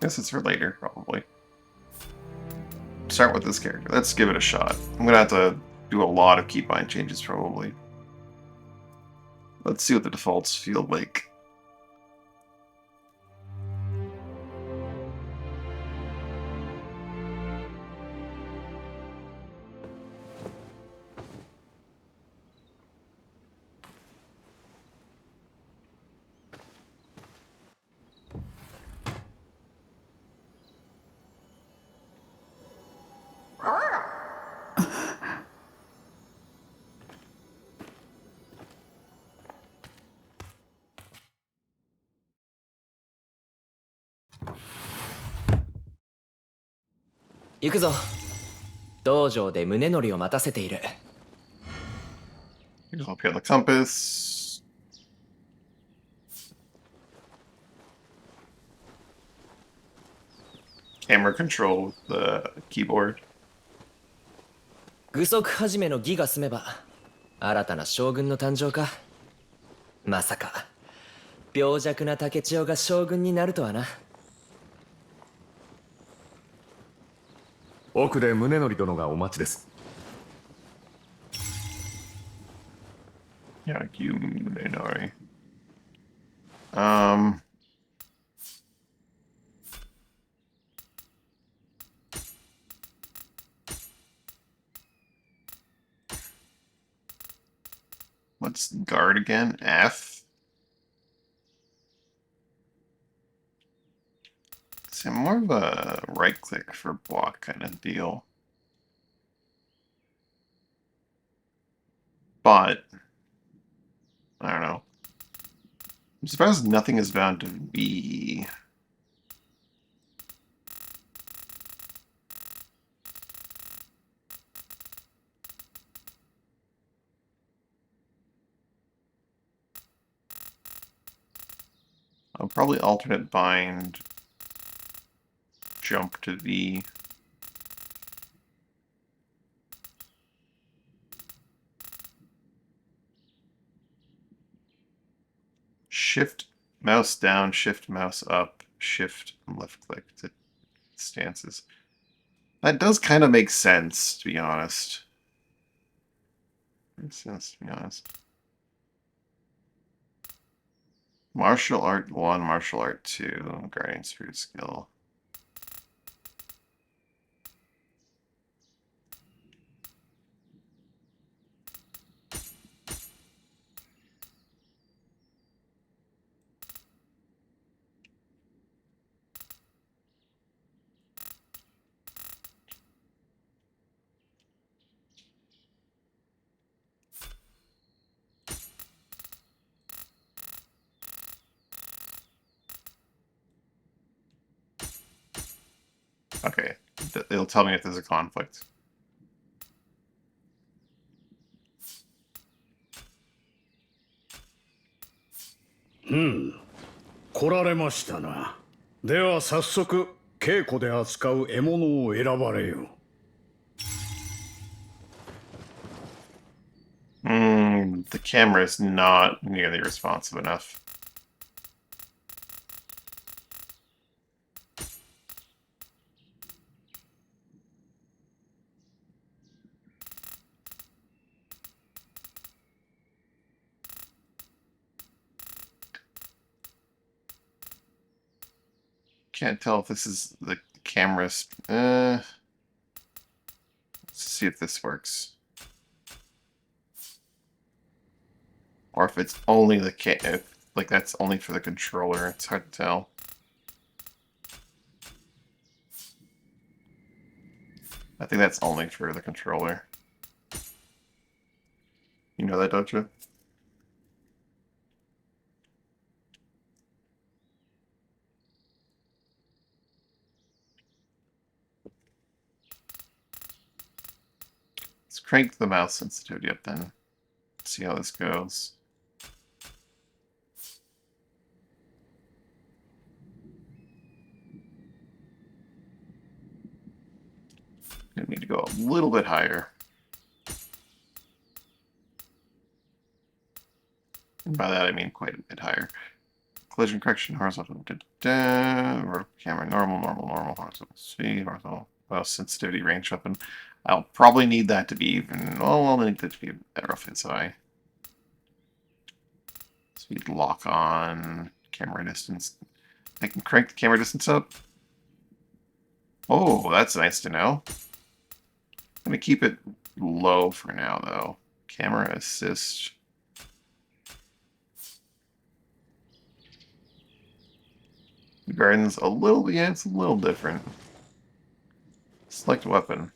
Guess it's for later, probably. Start with this character. Let's give it a shot. I'm gonna have to do a lot of keybind changes, probably. Let's see what the defaults feel like. 行くぞ。道場で宗則を待たせている。 Here's up here the compass. Camera control with the keyboard. 具足始めの儀が済めば新たな将軍の誕生か。まさか病弱な竹千代が将軍になるとはな。奥で宗則殿がお待ちです。 Yeah, you Minori. What's guard again? F. It's more of a right click for block kind of deal. But I don't know. I'm surprised nothing is bound to V. I'll probably alternate bind, jump to V. Shift mouse down, shift mouse up, shift left click to stances. That does kind of make sense, to be honest. Makes sense, to be honest. Martial Art 1, Martial Art 2, Guardian Spirit skill. Okay, it'll tell me if there's a conflict. 来られましたな。では早速稽古で扱う獲物を選ばれよ。The camera is not nearly responsive enough. Can't tell if this is the camera's. Let's see if this works. Or if it's only the like that's only for the controller. It's hard to tell. I think that's only for the controller. You know that, don't you? Let's crank the mouse sensitivity up then. See how this goes. Gonna need to go a little bit higher. And by that I mean quite a bit higher. Collision correction, horizontal, vertical camera, normal, horizontal speed, horizontal, sensitivity, range weapon. I'll probably need that to be even, well, I'll need that to be better off its eye. Speed lock on, camera distance. I can crank the camera distance up. Oh, that's nice to know. I'm gonna keep it low for now, though. Camera assist. Garden's a little, yeah, it's a little different. Select weapon.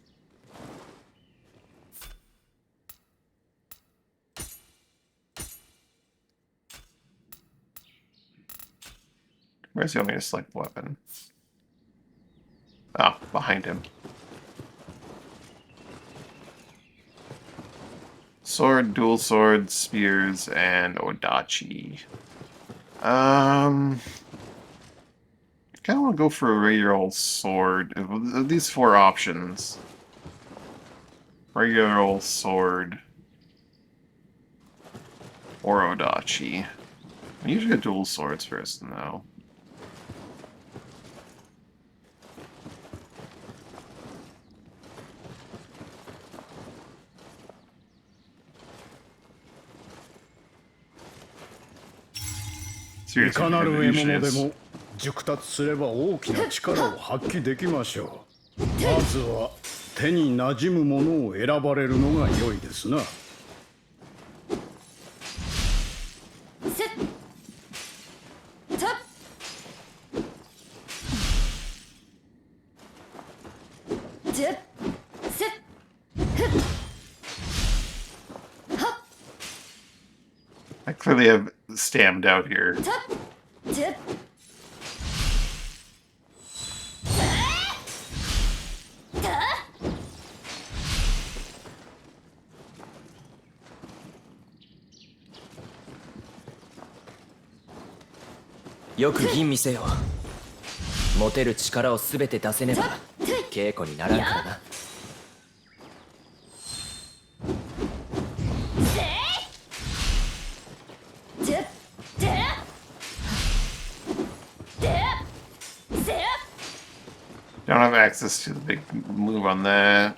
Where's the want me to select weapon? Ah, behind him. Sword, dual sword, spears, and Odachi. I kind of want to go for a regular old sword. Of these four options, regular old sword or Odachi. I usually get dual swords first, though. Seriously, いかなる it 獲 usually 物で is. も熟達すれば大きな力を発揮できましょう。まずは手に馴染むものを選ばれるのが良いですな。せったっじゃせっふっ I clearly have stammed out here. たっじゃよく吟味せよ。持てる力を全て出せねば稽古にならんからな。じゃじゃでせっ Don't have access to the big move on that.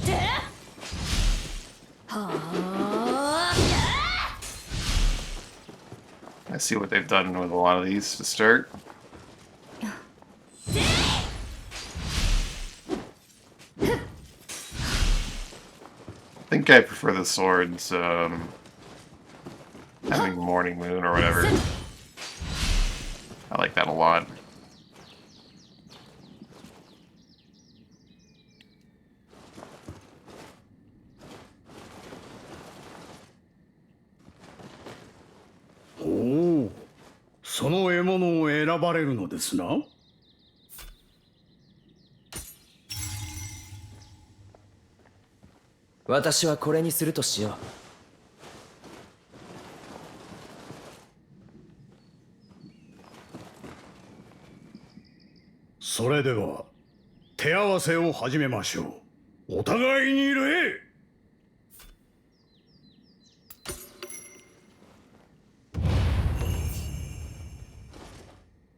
ではあ I see what they've done with a lot of these to start. I think I prefer the swords, having Morning Moon or whatever. I like that a lot. Oh, その獲物を選ばれるのですな。私はこれにするとしよう。それでは手合わせを始めましょう。お互いに礼。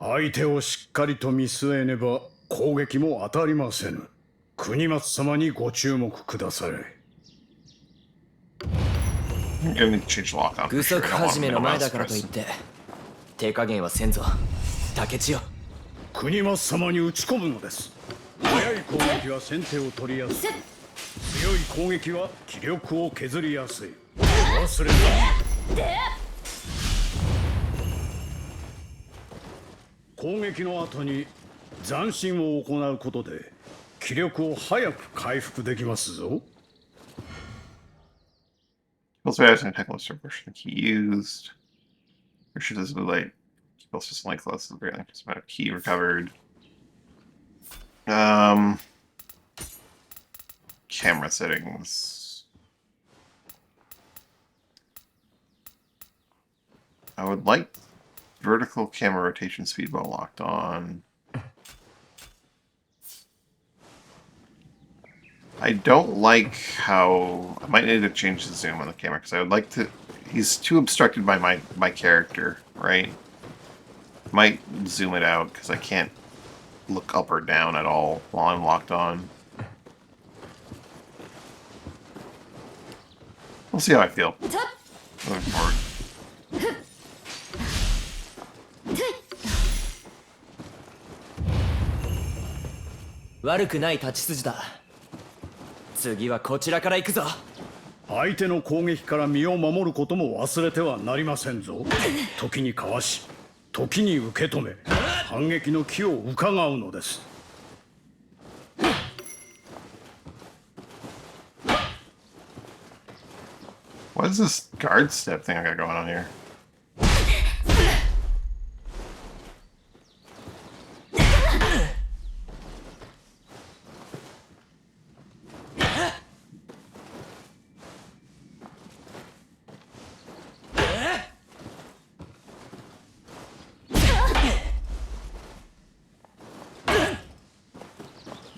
相手をしっかりと見据えねば攻撃も当たりませぬ。国松様にご注目くだされ。I'm gonna need to change the lock on. 愚 For sure. 足 I don't 始 want め to の minimize 前だからといっ stress. て手加減はせんぞ。竹千代。国松様に打ち込むのです。速い攻撃は先手を取りやすい。強い攻撃は気力を削りやすい。忘れな攻撃の後に斬新を行うことで気力を早く回復できますぞ。Also, has an technical version key used. Version is blue light. Keep system light plus the great length amount of key recovered. Camera settings. I would like vertical camera rotation speed while locked on. I don't like how I might need to change the zoom on the camera because I would like to. He's too obstructed by my character, right? Might zoom it out because I can't look up or down at all while I'm locked on. We'll see how I feel moving forward. 悪くない立ち筋だ。次はこちらから行くぞ。相手の攻撃から身を守ることも忘れてはなりませんぞ。時にかわし、時に受け止め、反撃の機を伺うのです。What is this guard step thing I got going on here?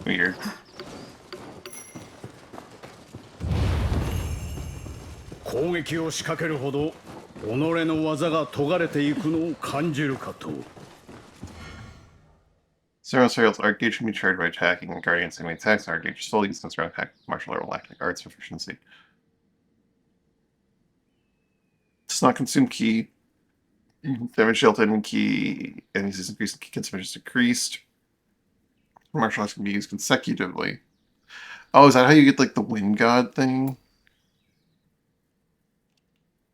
Weird.攻撃を仕掛けるほど己の技が研がれていくのを感じるかと。Zero Serial's art gauge can be charged by attacking and guarding against enemy attacks. Art gauge is fully used against attack martial art will act like arts proficiency. Does not consume ki. Damage dealt to enemy ki. Enemies is increased. Ki consumption is decreased. Martial arts can be used consecutively. Oh, is that how you get like the wind god thing?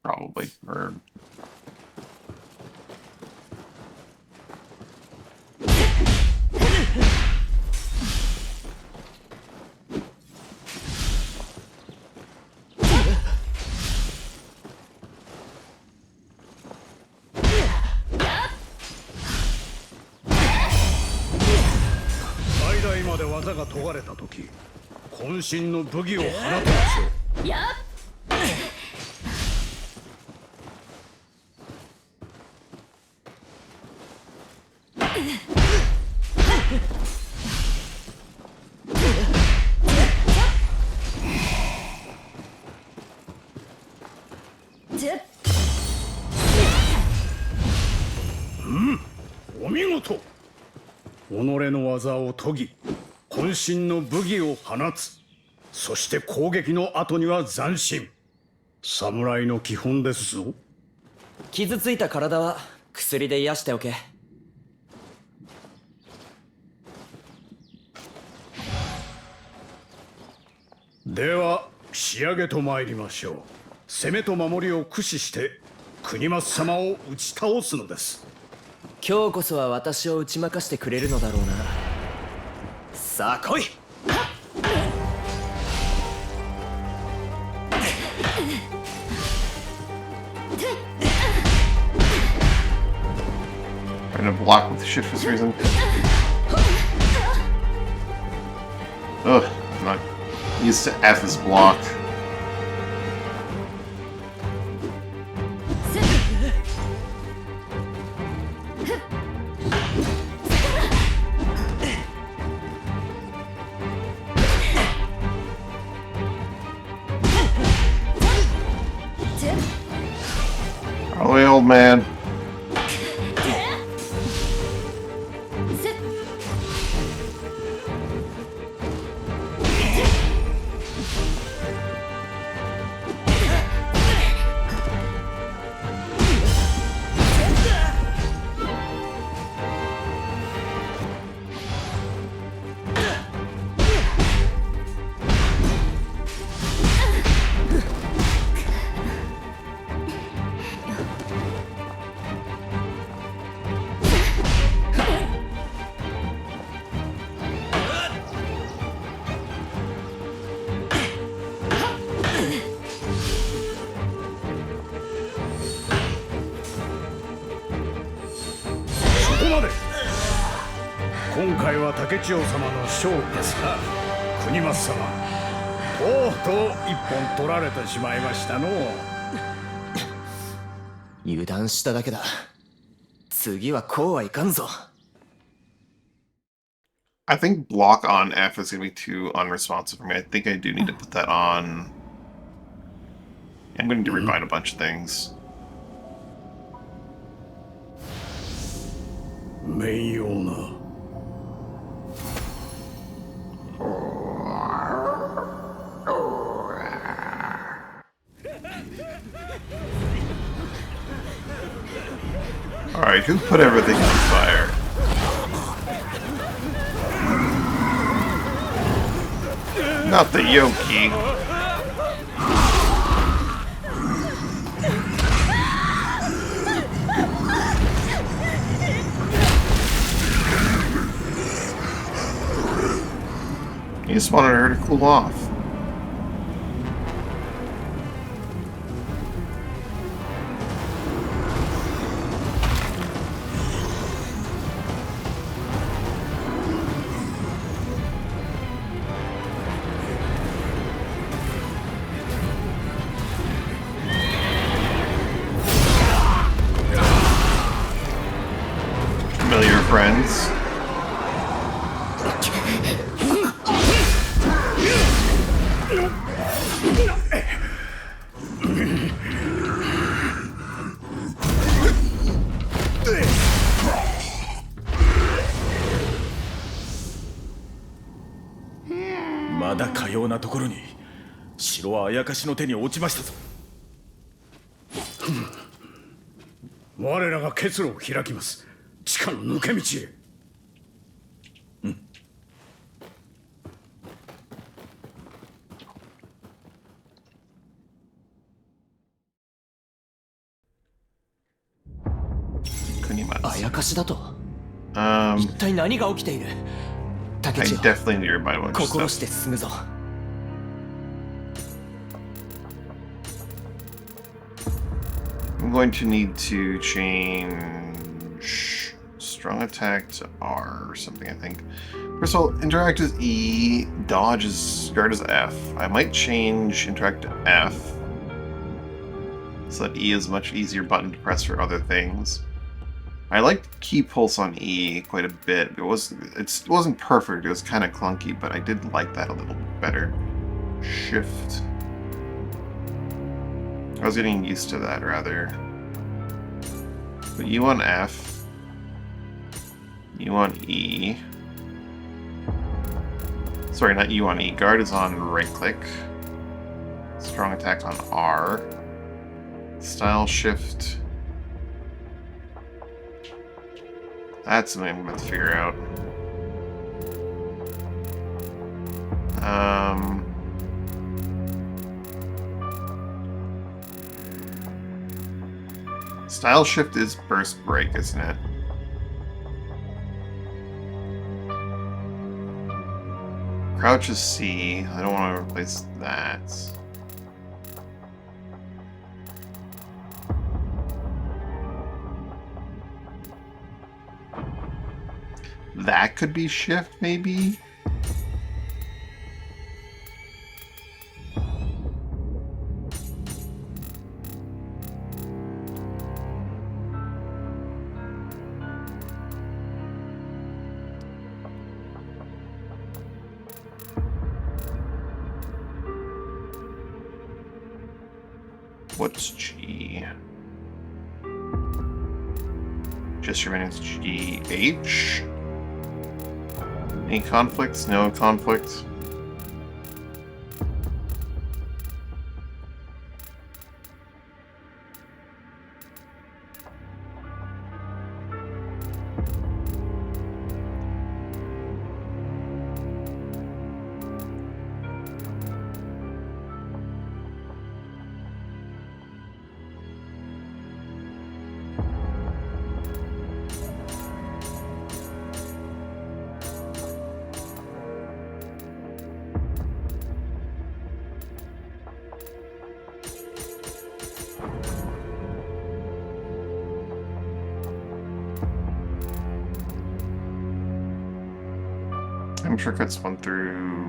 Probably. Or最大まで技が研がれた時、渾身の武器を放てましょう。やっお見事。己の技を研ぎ、渾身の武器を放つ。そして攻撃の後には斬新。侍の基本ですぞ。傷ついた体は薬で癒しておけ。では仕上げと参りましょう。攻めと守りを駆使して国松様を打ち倒すのです。今日こそは私を打ち負かしてくれるのだろうな。さあ来い。trying to block with shit for some reason. Ugh, I'm not used to F is blocked. Oh, the old man.今回は竹千代様の勝利ですが、国松様、とうとう一本取られてしまいましたの。油断しただけだ。次はこうはいかんぞ。I think block on F is going to be too unresponsive for me. I think I do need to put that on. I'm going to rebind a bunch of things. 面用な。Alright, who put everything on fire? Not the Yoki. He just wanted her to cool off. Familiar friends. まだかようなところに城はあやかしの手に落ちましたぞ。我らが結露を開きます。地下の抜け道へ。あやかしだと Um, 一体何が起きている？ I 竹千代、 definitely need to buy a bunch of 心 stuff. して進むぞ。 I'm going to need to change strong attack to R or something, I think. First of all, interact is E, dodge is guard is F. I might change interact to F, so that E is a much easier button to press for other things. I liked key pulse on E quite a bit. It wasn't perfect, it was kind of clunky, but I did like that a little bit better. Shift. I was getting used to that, rather. But U on F. U on E. Sorry, not U on E. Guard is on right-click. Strong attack on R. Style shift. That's something I'm going to figure out. Style shift is burst break, isn't it? Crouch is C. I don't want to replace that. That could be shift, maybe? What's G? Just remains GH. Any conflicts? No conflicts. I'm sure cuts 1 through.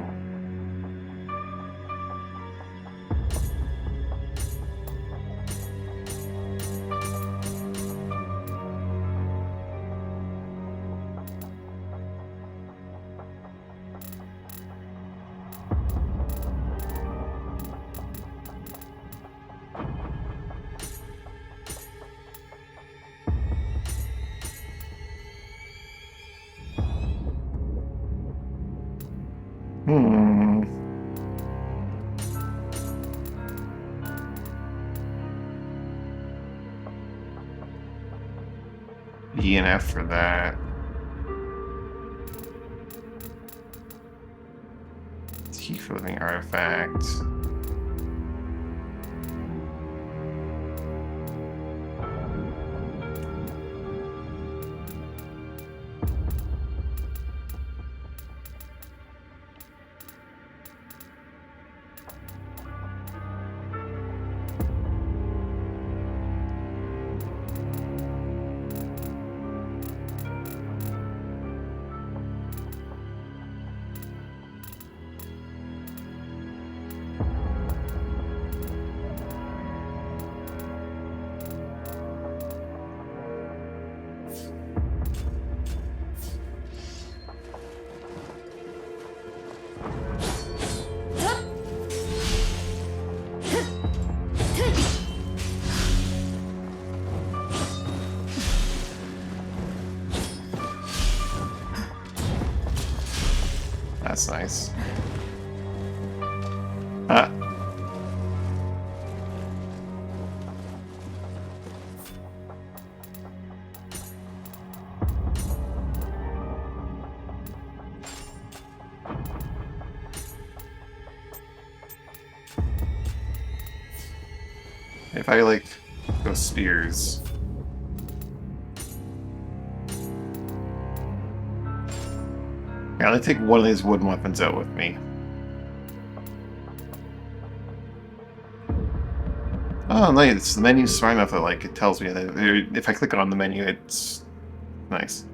E and F for that. T for living artifact. That's nice. If I like go spears. Yeah, I'll take one of these wooden weapons out with me. Oh, nice. The menu's smart enough that like it tells me that if I click on the menu, it's nice.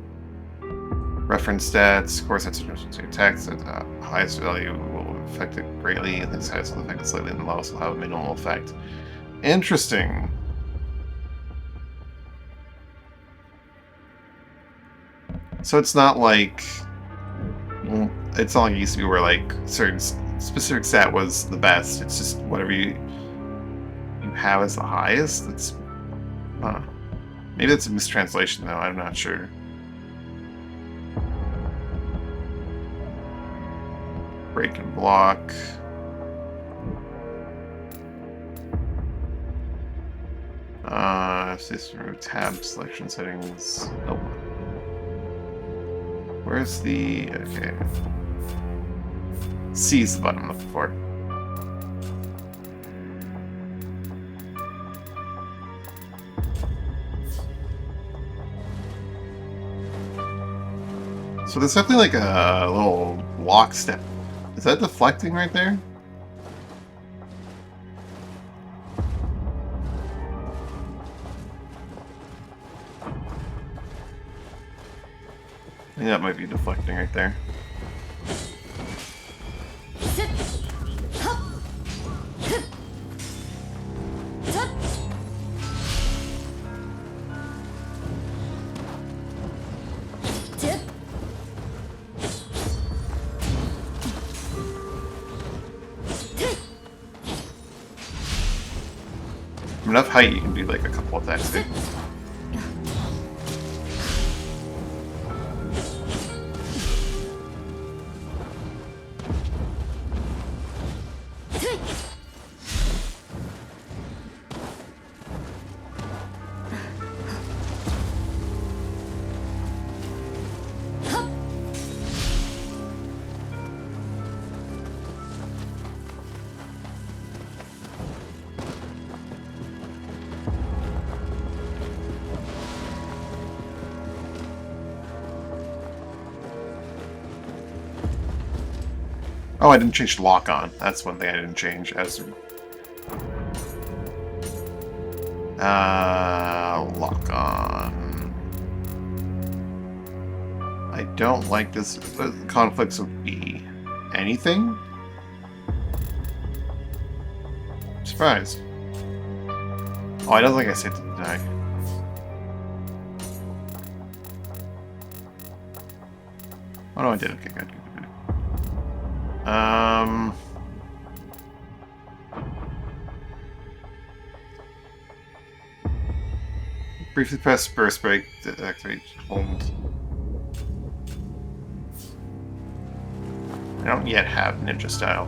Reference stats, core sensitivity to attacks at highest value will affect it greatly, and this highest will affect it slightly, and the lowest will have a minimal effect. Interesting. So it's not like it's not like it used to be where like certain specific stat was the best. It's just whatever you have as the highest. It's maybe that's a mistranslation though. I'm not sure. Break and block. System tab selection settings. Nope. Where's the... okay. C is the button I'm looking for. So there's definitely like a little lock step. Is that deflecting right there? I think that might be deflecting right there. From enough height, you can do like a couple attacks too. Oh, I didn't change lock on. That's one thing I didn't change. As lock on. I don't like this. Conflicts with B. Anything? I'm surprised. Oh, I don't think I said to die. Oh no, I did. Okay, good. Briefly press burst break to activate hold. I don't yet have ninja style.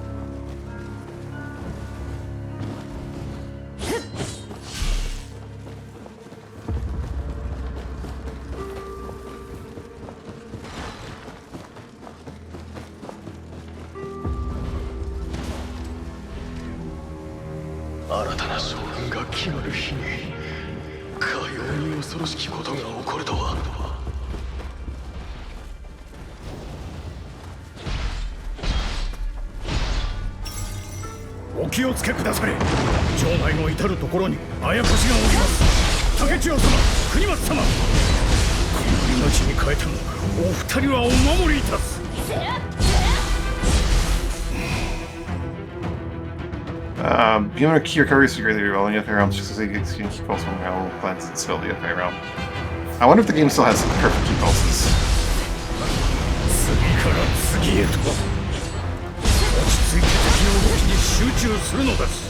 お気をつけくだされ。城内の至る所にあやかしがおります。竹千代様、国松様、この命に変えてもお二人はお守りいたす。Given a key recovery secret that you're rolling up around just as you can keep pulse from realm plans and spell the FA realm. I wonder if the game still has perfect key pulses. 次から次へと落ち着いて敵の動きに集中するのです。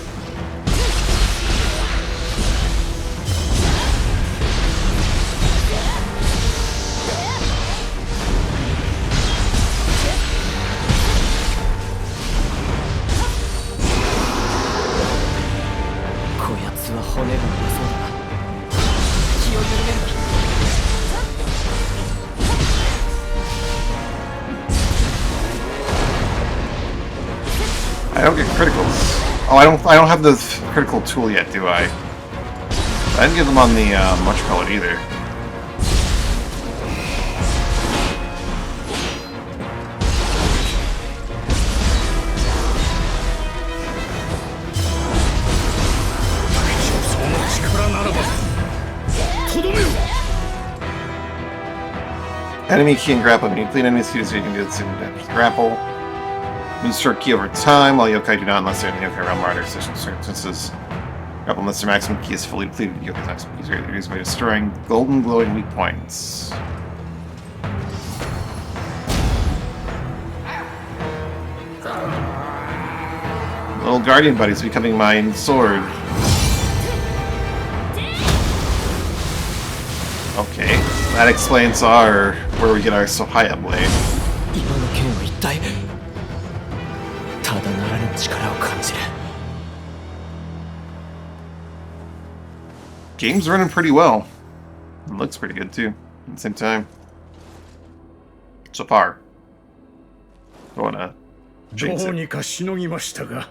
I don't get criticals. Oh, I don't have the critical tool yet, do I? I didn't get them on the much colored either. Enemy key and grapple. When you complete enemy's key, so you can do the same damage with grapple. Moves short key over time, while yokai do not unless they're in the yokai realm or other circumstances. Grapple unless their maximum key is fully depleted. Yokai's maximum key is reduced by destroying golden glowing weak points. Little guardian buddy's becoming my sword. Okay, that explains our where we get our Sohaya blade. 今の剣は一体ただならぬ力を感じる。 Game's running pretty well. It looks pretty good too. At the same time. So far. Don't wanna ど jinx う it. にかしのぎましたが、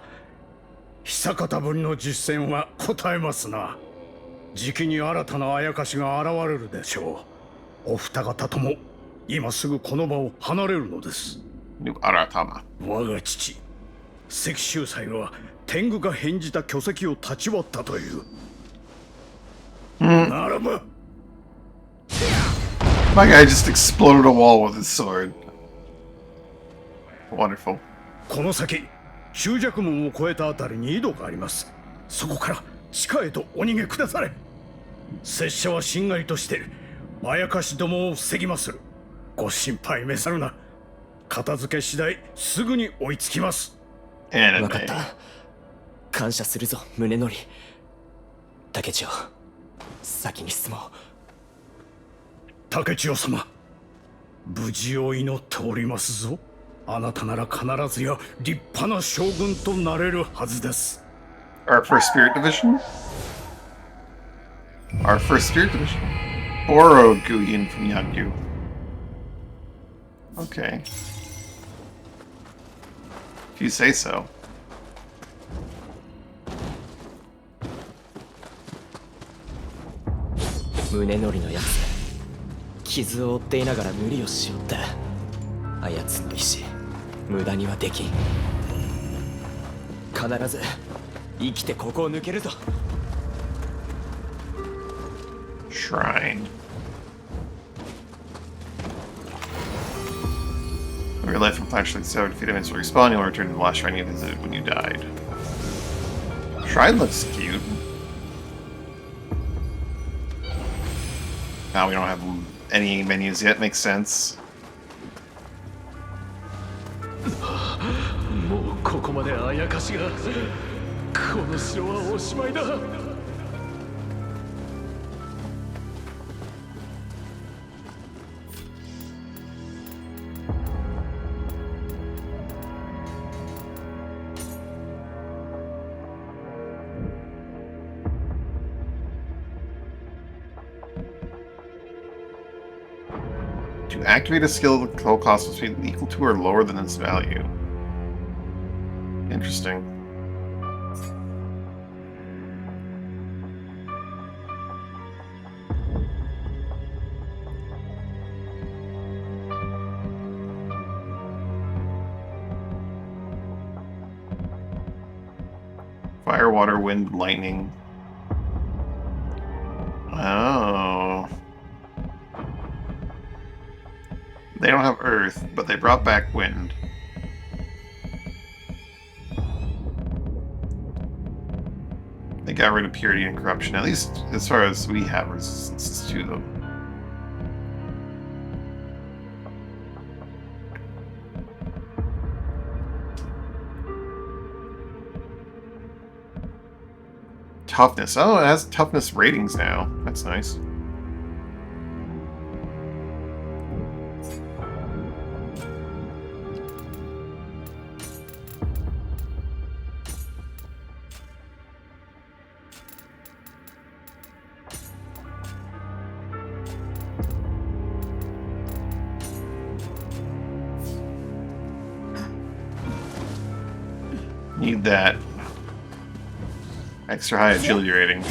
久方ぶりの実戦は応えますな。じきに新たなあやかしが現れるでしょう。お二方とも今すぐこの場を離れるのです。 New Aratama. 我が父、関秀才は天狗が変じた巨石を立ち割ったという。ならば。 My guy just exploded a wall with his sword. Wonderful. この先、終弱門を越えたあたりに井戸があります。そこから地下へとお逃げくだされ。拙者はしんがりとしてあやかしどもを防ぎまする。ご心配召さるな。片付け次第すぐに追いつきます。Anime. 分かった。感謝するぞ、宗則。竹千代、先に進もう。竹千代様、無事を祈っておりますぞ。あなたなら必ずや立派な将軍となれるはずです。Our first spirit division? Our first spirit division? Oro Guyin from Yagyu. Okay. If you say so. 宗則のやつ、傷を負っていながら無理をしよって。あやつの意志、無駄にはできん。必ず生きてここを抜けるぞ。 Shrine. When your life from Flash like so, defeat enemies will respawn, you'll return to the last shrine you visited when you died. Shrine looks cute. Now we don't have any menus yet, makes sense. もうここまであやかしが。この城はおしまいだ。 To activate a skill, the total cost must be equal to or lower than its value. Interesting. Fire, water, wind, lightning. Oh. They don't have earth, but they brought back wind. They got rid of purity and corruption, at least as far as we have resistance to them. Toughness. Oh, it has toughness ratings now. That's nice. Need that extra high agility rating.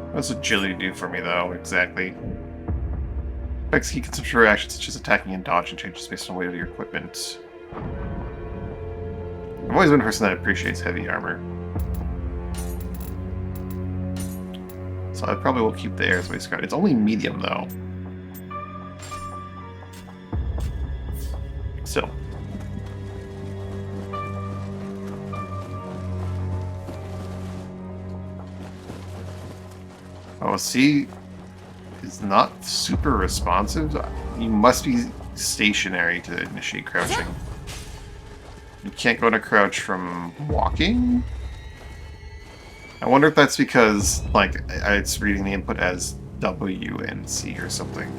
What does agility do for me, though, exactly? Affects key consumption reactions such as attacking and dodging changes based on the weight of your equipment. I've always been a person that appreciates heavy armor. So I probably will keep the airspace guard. It's only medium, though. Still. Oh, C is not super responsive. You must be stationary to initiate crouching. You can't go into crouch from walking? I wonder if that's because, like, it's reading the input as W and C or something.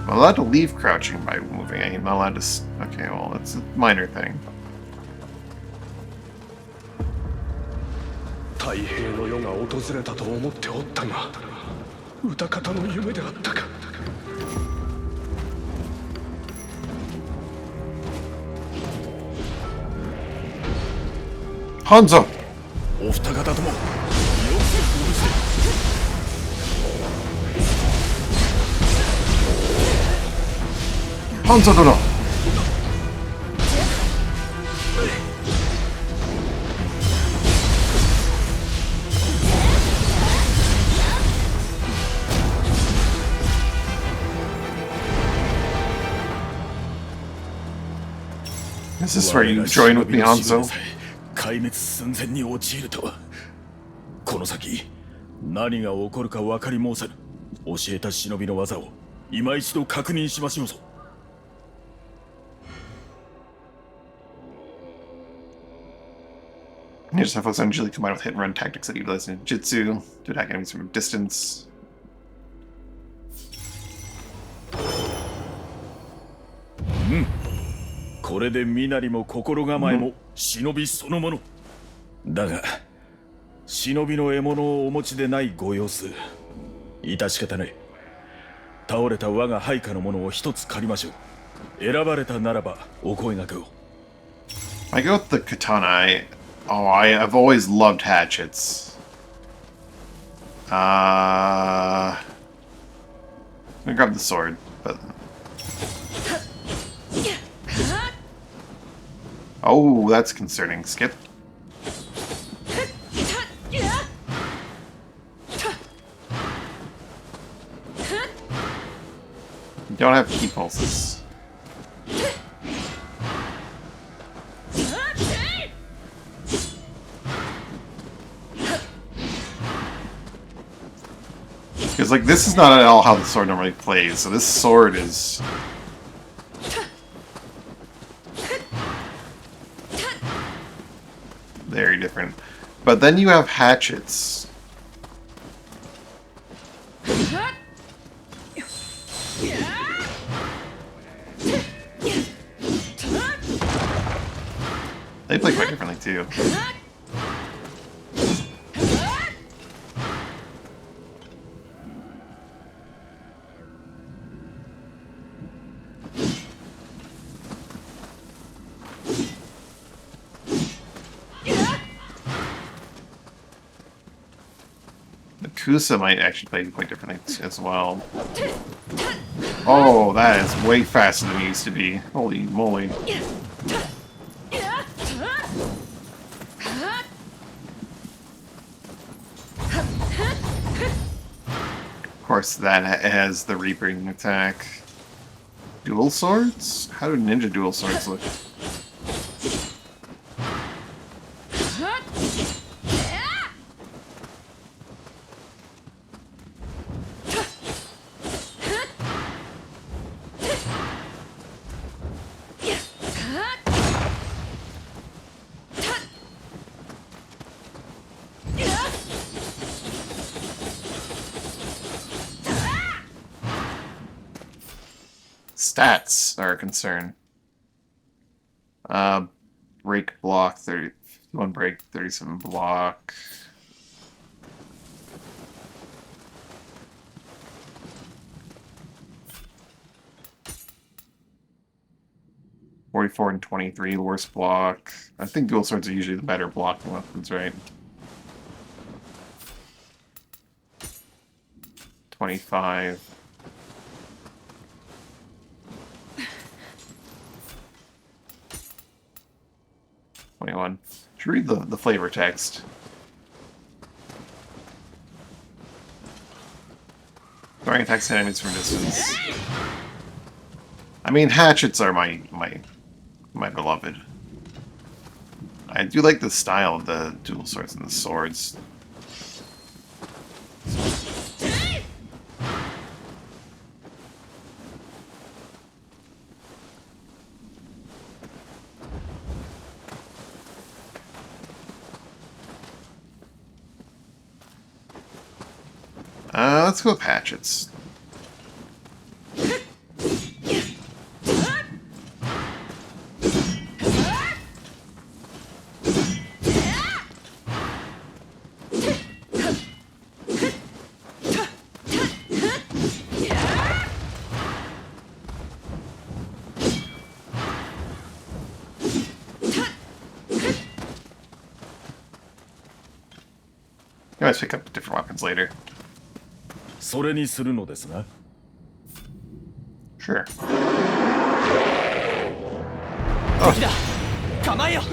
I'm allowed to leave crouching by moving. I'm not allowed to... Okay, well, it's a minor thing. 太平の世が訪れたと思っておったが歌方の夢であったか。ハンザお二方ともよくご無事で。ハンザ殿 Is this where you join with me, Hanzo? 壊滅寸前に陥るとは。この先何が起こるか分かり申さぬ。教えた忍びの技を今一度確認しましょうぞ。Ninja focus on agility combined with hit and run tactics that utilize ninjutsu to attack enemies from a distance. これで身なりも心構えも忍びそのもの。だが忍びの獲物をお持ちでないご様子。致し方ない。倒れた我が配下のものを一つ借りましょう。選ばれたならばお声掛けを。I go with the katana. I've always loved hatchets. I'm gonna grab the sword, but... Oh, that's concerning. Skip. You don't have key pulses. Because, like, this is not at all how the sword normally plays, so this sword is... very different. But then you have hatchets. They play quite differently, too. Kusa might actually play quite differently as well. Oh, that is way faster than it used to be. Holy moly. Of course, that has the Reaping attack. Dual swords? How do ninja dual swords look? Stats are a concern. Break block 31 break, 37 block. 44 and 23, worst block. I think dual swords are usually the better blocking weapons, right? 25. Should read the flavor text. Throwing attacks at enemies from distance. I mean, hatchets are my beloved. I do like the style of the dual swords and the swords. Let's go with hatchets. You always pick up different weapons later. それにするのですな。 Sure. 敵だ構えよ。来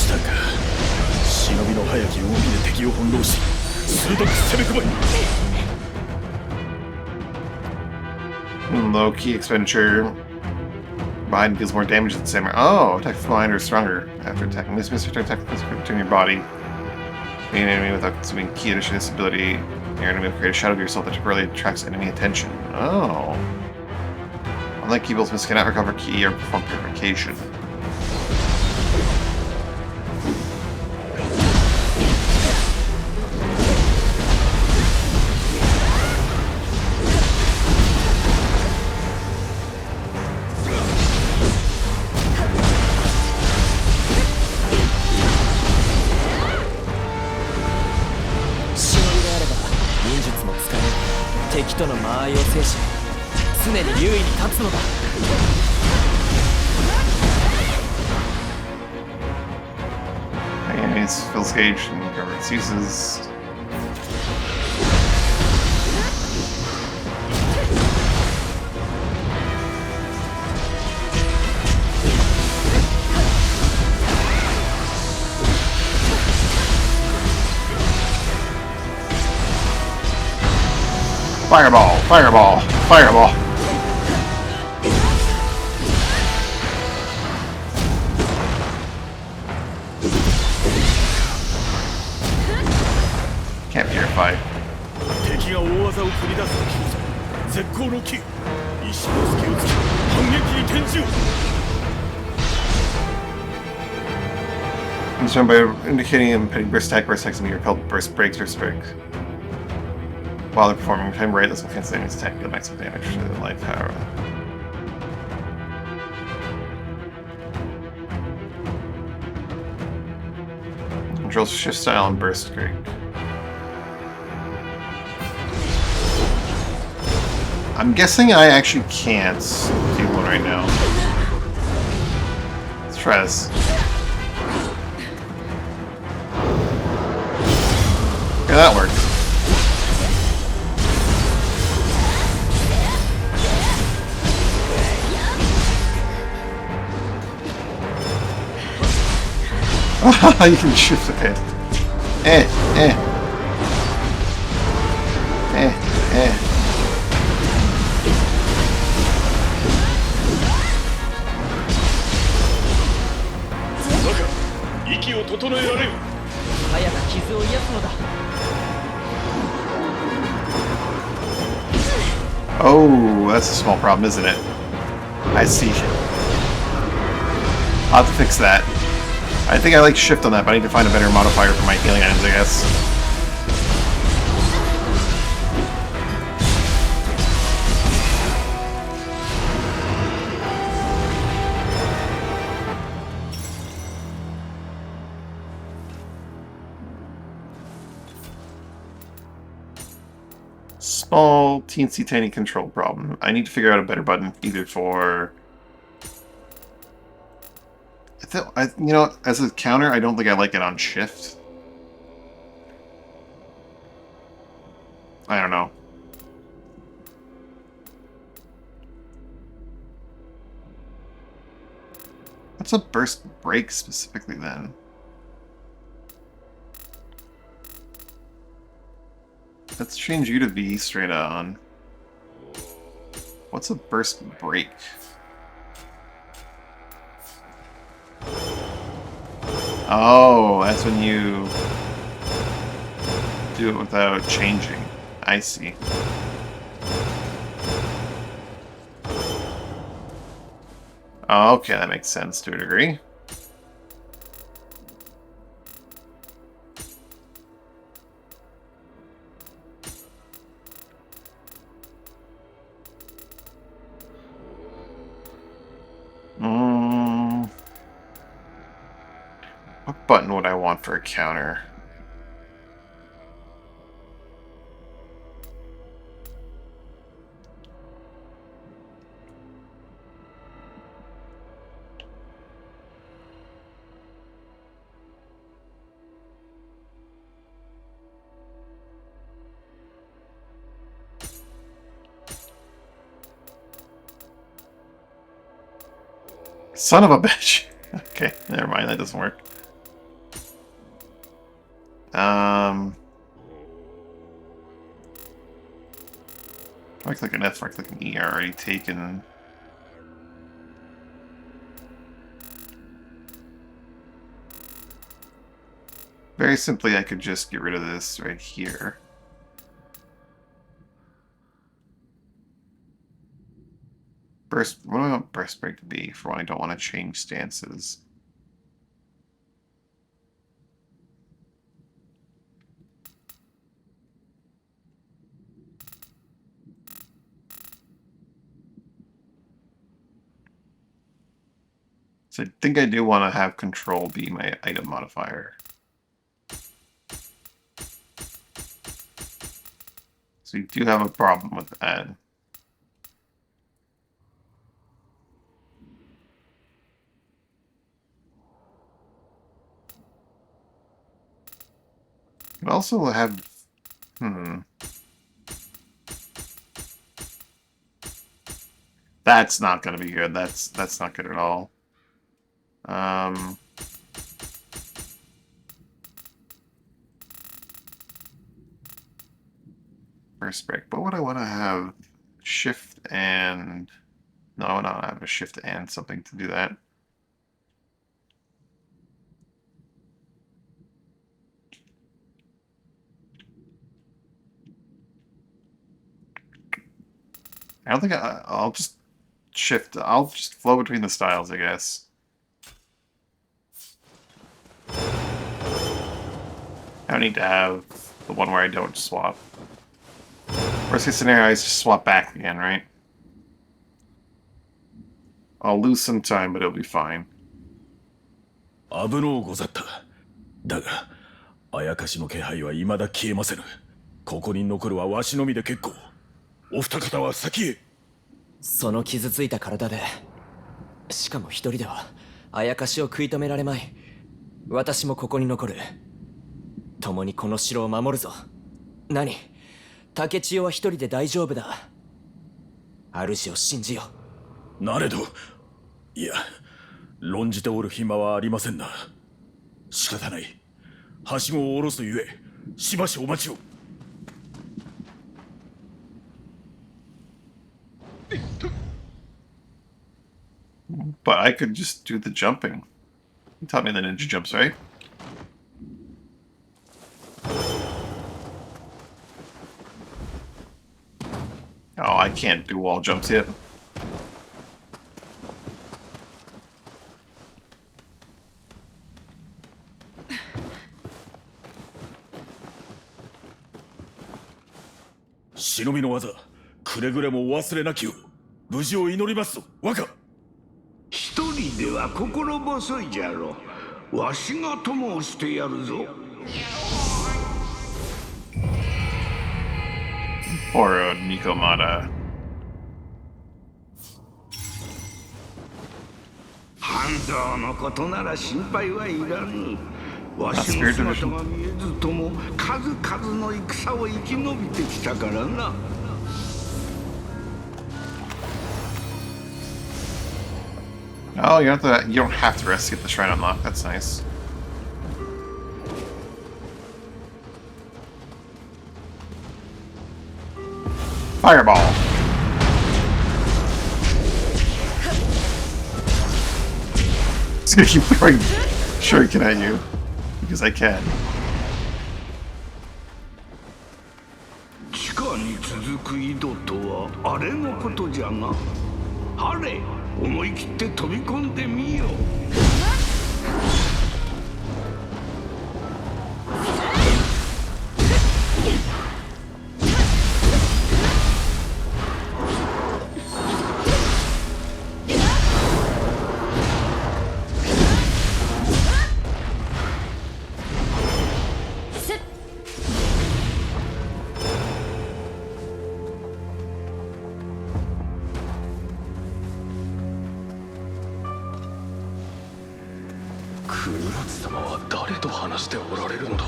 たか。忍びの早き動きで敵を翻弄し、鋭く攻め込め。 Low key expenditure. Behind deals more damage than samurai. Oh, attacks from behind are stronger after attacking. Miss attack between your body. Being an enemy without consuming key addition ability. Your enemy will create a shadow to yourself that temporarily attracts enemy attention. Oh. Unlike keybills, Miss cannot recover key or perform purification. Enemies fills gauge and recover its uses. Fireball! Fireball! Fireball! Can't purify. 敵が大技を繰り出すときこそ絶好の機。石の隙をつき反撃に転じよう。 Concerned by indicating impending burst attacks and your repelled burst breaks or strikes. While they're performing time right, this will cancel enemy's attack, deal maximum damage to the life power. Controls shift style and burst great. I'm guessing I actually can't do one right now. Let's try this. Yeah, that worked. You can shift, okay. Eh. 息を整えられる。早く傷を癒すのだ。 Oh, that's a small problem, isn't it? I see. I'll have to fix that. I think I like shift on that, but I need to find a better modifier for my healing items, I guess. Small, teensy tiny control problem. I need to figure out a better button either for you know, as a counter, I don't think I like it on shift. I don't know. What's a burst break specifically then? Let's change you to V straight on. What's a burst break? Oh, that's when you do it without changing. I see. Oh, okay, that makes sense to a degree. What button would I want for a counter? Son of a bitch. Okay, never mind, that doesn't work. Right click an F, right click an E are already taken. Very simply, I could just get rid of this right here. What do I want burst break to be for when I don't want to change stances? So I think I do want to have control be my item modifier. So you do have a problem with that. You also have... That's not going to be good. That's not good at all. First break. But what I want to have shift and... No, I want to have a shift and something to do that. I don't think I'll just shift. I'll just flow between the styles, I guess. I don't need to have the one where I don't swap. Worst case scenario, I just swap back again, right? I'll lose some time, but it'll be fine. 危のうござった。だが、あやかしの気配は未だ消えませぬ。ここに残るはわしのみで結構。お二方は先へ。その傷ついた体で、しかも一人ではあやかしを食い止められまい。私もここに残る。共にこの城を守るぞ。何？竹千代は一人で大丈夫だ。主を信じよう。なれど、いや、論じておる暇はありませんな。仕方ない。はしごを下ろすゆえ、しばしお待ちを。But I could just do the jumping. You taught me the ninja jumps, right? Oh, I can't do wall jumps yet. Shinobiの技、くれぐれもお忘れなきよう。無事を祈りますぞ、若。一人では心細いじゃろう。わしが友をしてやるぞ。Poor Nikomata. 半蔵のことなら心配はいらぬ。わしの姿が見えずとも数々の戦を生き延びてきたからな。Oh, you don't have to rest to get the shrine unlocked. That's nice. Fireball. Just gonna keep throwing shuriken at you because I can. 地下に続く井戸とはあれのことじゃが、はれ、思い切って飛び込んでみよう。国松様は誰と話しておられるのだ。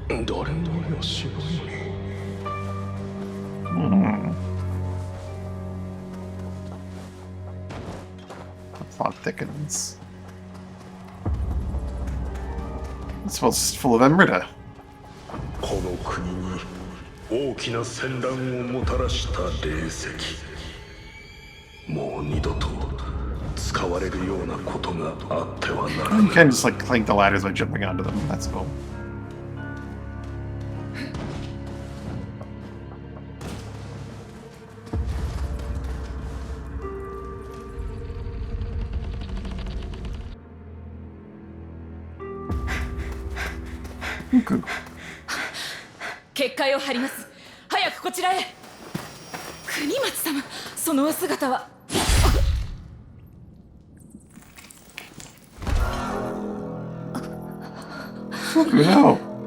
誰もよしない。The plot thickens. This one's full of Emrita. この国に大きな戦乱をもたらした霊石。もう二度と使われるようなことがあってはならない。 You can just like clank the ladders by jumping onto them. That's cool. Good. 結界を張ります。早くこちらへ。国松様、そのお姿は。Fuck no.